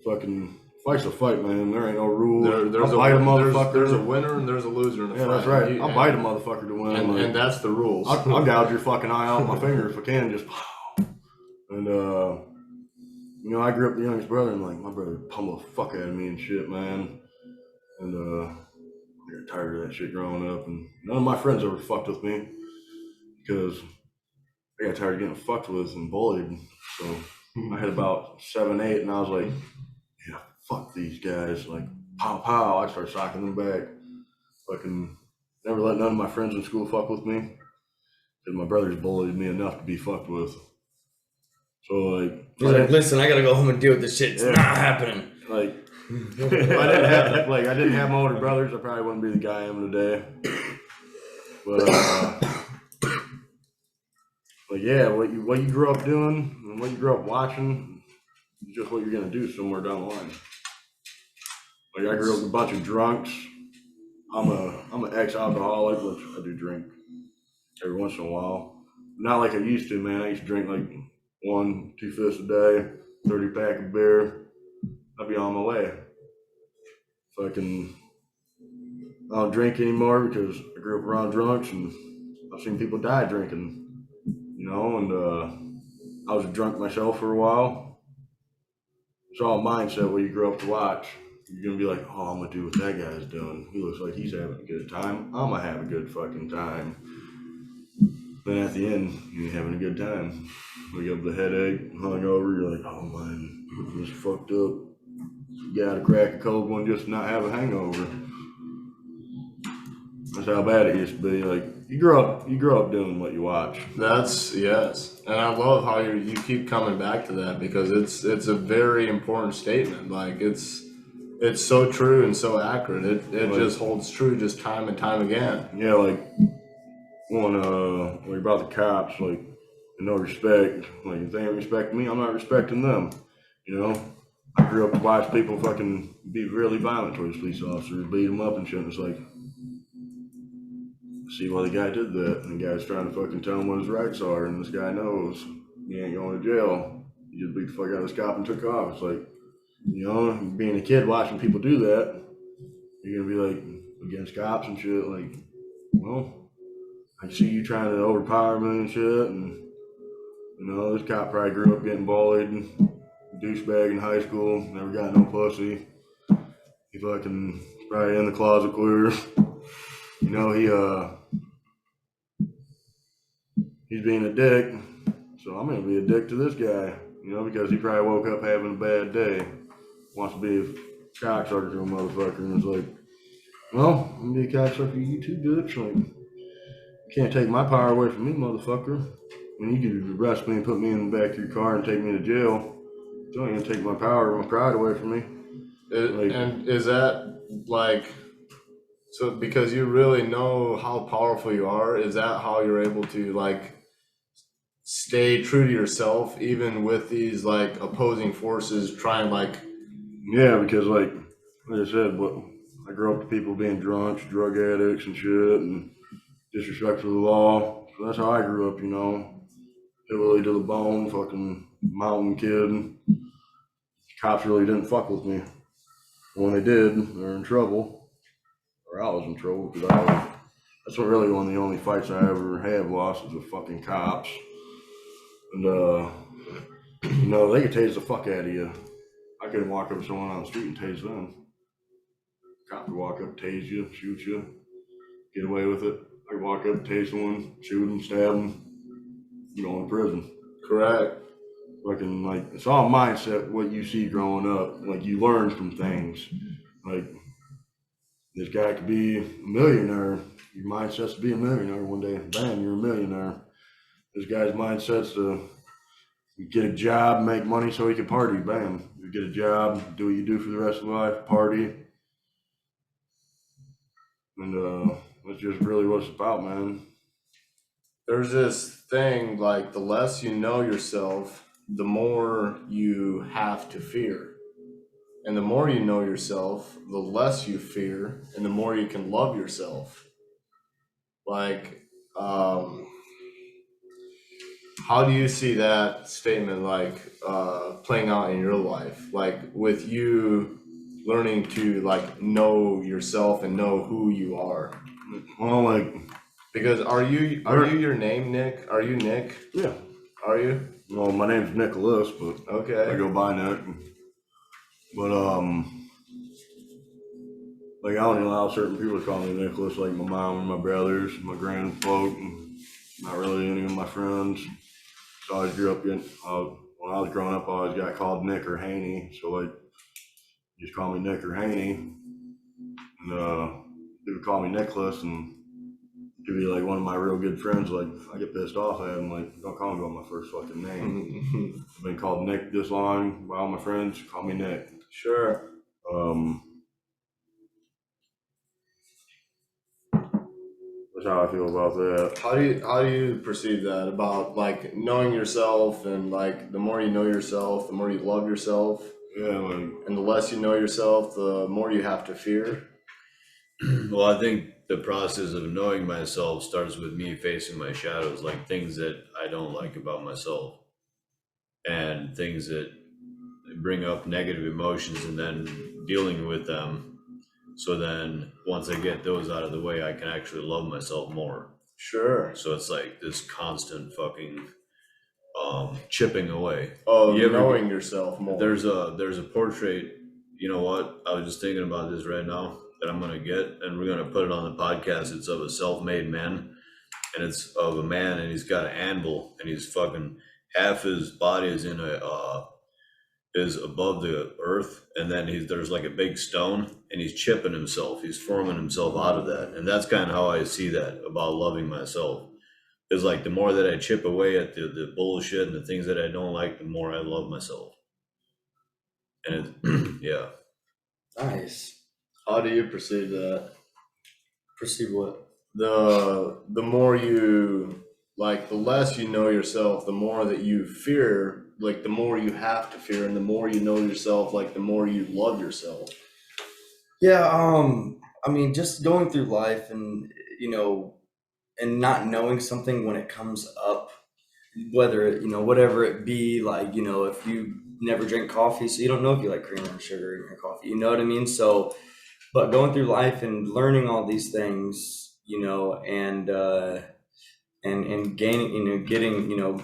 fucking fight's a fight, man. There ain't no rules. There's I'll bite a motherfucker. There's a winner and there's a loser in the fight. Yeah, that's right. I'll bite a motherfucker to win. And that's the rules. I'll gouge your fucking eye out with my finger if I can, just. And I grew up the youngest brother, and like my brother pummeled the fuck out of me and shit, man. And I got tired of that shit growing up, and none of my friends ever fucked with me because I got tired of getting fucked with and bullied. So I had about 7, 8, and I was like, yeah, fuck these guys. Like, pow, pow. I started socking them back. Fucking never let none of my friends in school fuck with me because my brothers bullied me enough to be fucked with. So, like, He's like, listen, I gotta go home and deal with this shit. It's not happening. Like, If I didn't have my older brothers, I probably wouldn't be the guy I am today. But yeah, what you grew up doing and what you grew up watching is just what you're gonna do somewhere down the line. Like I grew up with a bunch of drunks. I'm an ex-alcoholic, which I do drink every once in a while. Not like I used to, man. I used to drink like 1-2 fists a day, 30 pack of beer. I'd be on my way. Fucking, I don't drink anymore because I grew up around drunks and I've seen people die drinking, you know, and I was a drunk myself for a while. It's all mindset what you grow up to watch. You're gonna be like, oh, I'm gonna do what that guy's doing. He looks like he's having a good time. I'm gonna have a good fucking time. Then at the end, you ain't having a good time. Wake up with a headache, hungover, you're like, oh man, I'm just fucked up. You gotta crack a cold one just to not have a hangover. That's how bad it used to be. Like you grow up doing what you watch. Yes, and I love how you keep coming back to that because it's a very important statement. Like it's so true and so accurate. It Like, just holds true just time and time again. yeah, like when you're about the cops, like no respect. Like if they ain't respecting me, I'm not respecting them. You know, I grew up to watch people fucking be really violent towards police officers, beat them up and shit. And it's like, see why the guy did that, and the guy's trying to fucking tell him what his rights are, and this guy knows he ain't going to jail. He just beat the fuck out of this cop and took off. It's like, you know, being a kid watching people do that, you're gonna be like against cops and shit. Like, well, I see you trying to overpower me and shit, and you know, this cop probably grew up getting bullied and douchebag in high school, never got no pussy. He fucking probably in the closet queer. You know, he's being a dick, so I'm gonna be a dick to this guy, you know, because he probably woke up having a bad day, wants to be a cocksucker to a motherfucker, and it's like, well, I'm gonna be a cocksucker to you too, bitch. Like, you can't take my power away from me, motherfucker. When you could arrest me and put me in the back of your car and take me to jail, you ain't gonna take my power or my pride away from me. And is that like, so because you really know how powerful you are, is that how you're able to like stay true to yourself even with these like opposing forces trying like? Yeah, because like I said, I grew up to people being drunks, drug addicts and shit, and disrespectful to the law. So that's how I grew up, you know. Really to the bone, fucking mountain kid. Cops really didn't fuck with me. When they did, they were in trouble. Or I was in trouble because that's what really one of the only fights I ever have lost was with fucking cops. And you know, they could tase the fuck out of you. I couldn't walk up to someone on the street and tase them. Cop could walk up, tase you, shoot you, get away with it. I could walk up, tase someone, shoot them, stab them, go to prison. Correct. Fucking like it's all mindset. What you see growing up, like you learn from things. Like this guy could be a millionaire. Your mindset's to be a millionaire one day. Bam, you're a millionaire. This guy's mindset's to get a job, make money so he can party. Bam, you get a job, do what you do for the rest of life, party. And that's just really what it's about, man. There's this thing like the less you know yourself, the more you have to fear. And the more you know yourself, the less you fear and the more you can love yourself. Like, how do you see that statement like playing out in your life? Like with you learning to like know yourself and know who you are. Well, like, because are you your name, Nick? Are you Nick? yeah. Are you? Well, my name's Nicholas, but Okay. I go by Nick. But like I only allow certain people to call me Nicholas, like my mom and my brothers, my grandfolk, and not really any of my friends. So I always grew up when I was growing up, I always got called Nick or Haney. So like, just call me Nick or Haney, and they would call me Nicholas, and it'd be like one of my real good friends. Like I get pissed off at him, like don't call me by my first fucking name. I've been called Nick this long by all my friends. Call me Nick. Sure. That's how I feel about that. How do you perceive that about like knowing yourself and like the more you know yourself, the more you love yourself, Yeah, like and the less you know yourself, the more you have to fear? Well, I think the process of knowing myself starts with me facing my shadows, like things that I don't like about myself and things that bring up negative emotions and then dealing with them. So then once I get those out of the way, I can actually love myself more. Sure. So it's like this constant fucking chipping away. Oh, You ever- knowing yourself more. There's a portrait. You know what? I was just thinking about this right now that I'm gonna get, and we're gonna put it on the podcast. It's of a self-made man, and it's of a man, and he's got an anvil, and he's fucking half his body is in a is above the earth, and then there's like a big stone, and he's chipping himself. He's forming himself out of that, and that's kind of how I see that about loving myself. Is like the more that I chip away at the bullshit and the things that I don't like, the more I love myself. And it, yeah. Nice. How do you perceive that? Perceive what? The more you like, the less you know yourself, the more that you fear, like the more you have to fear, and the more you know yourself, like the more you love yourself. Yeah, I mean, just going through life and, you know, and not knowing something when it comes up, whether it, you know, whatever it be, like, you know, if you never drink coffee, so you don't know if you like cream or sugar in your coffee, you know what I mean? So, but going through life and learning all these things, you know, and gaining, you know, getting, you know,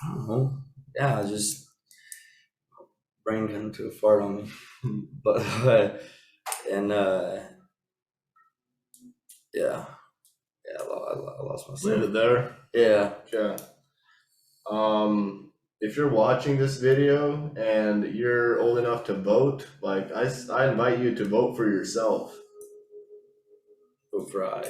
I don't know, yeah, just brain kind of to a fart on me, but and yeah, I lost myself. Leave it there. Yeah. Okay. If you're watching this video and you're old enough to vote, like I invite you to vote for yourself. Go fry.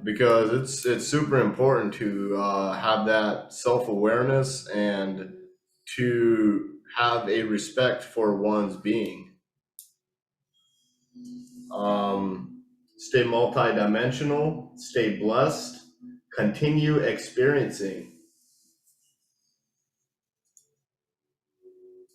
Because it's super important to have that self-awareness and to have a respect for one's being. Stay multidimensional, stay blessed, continue experiencing.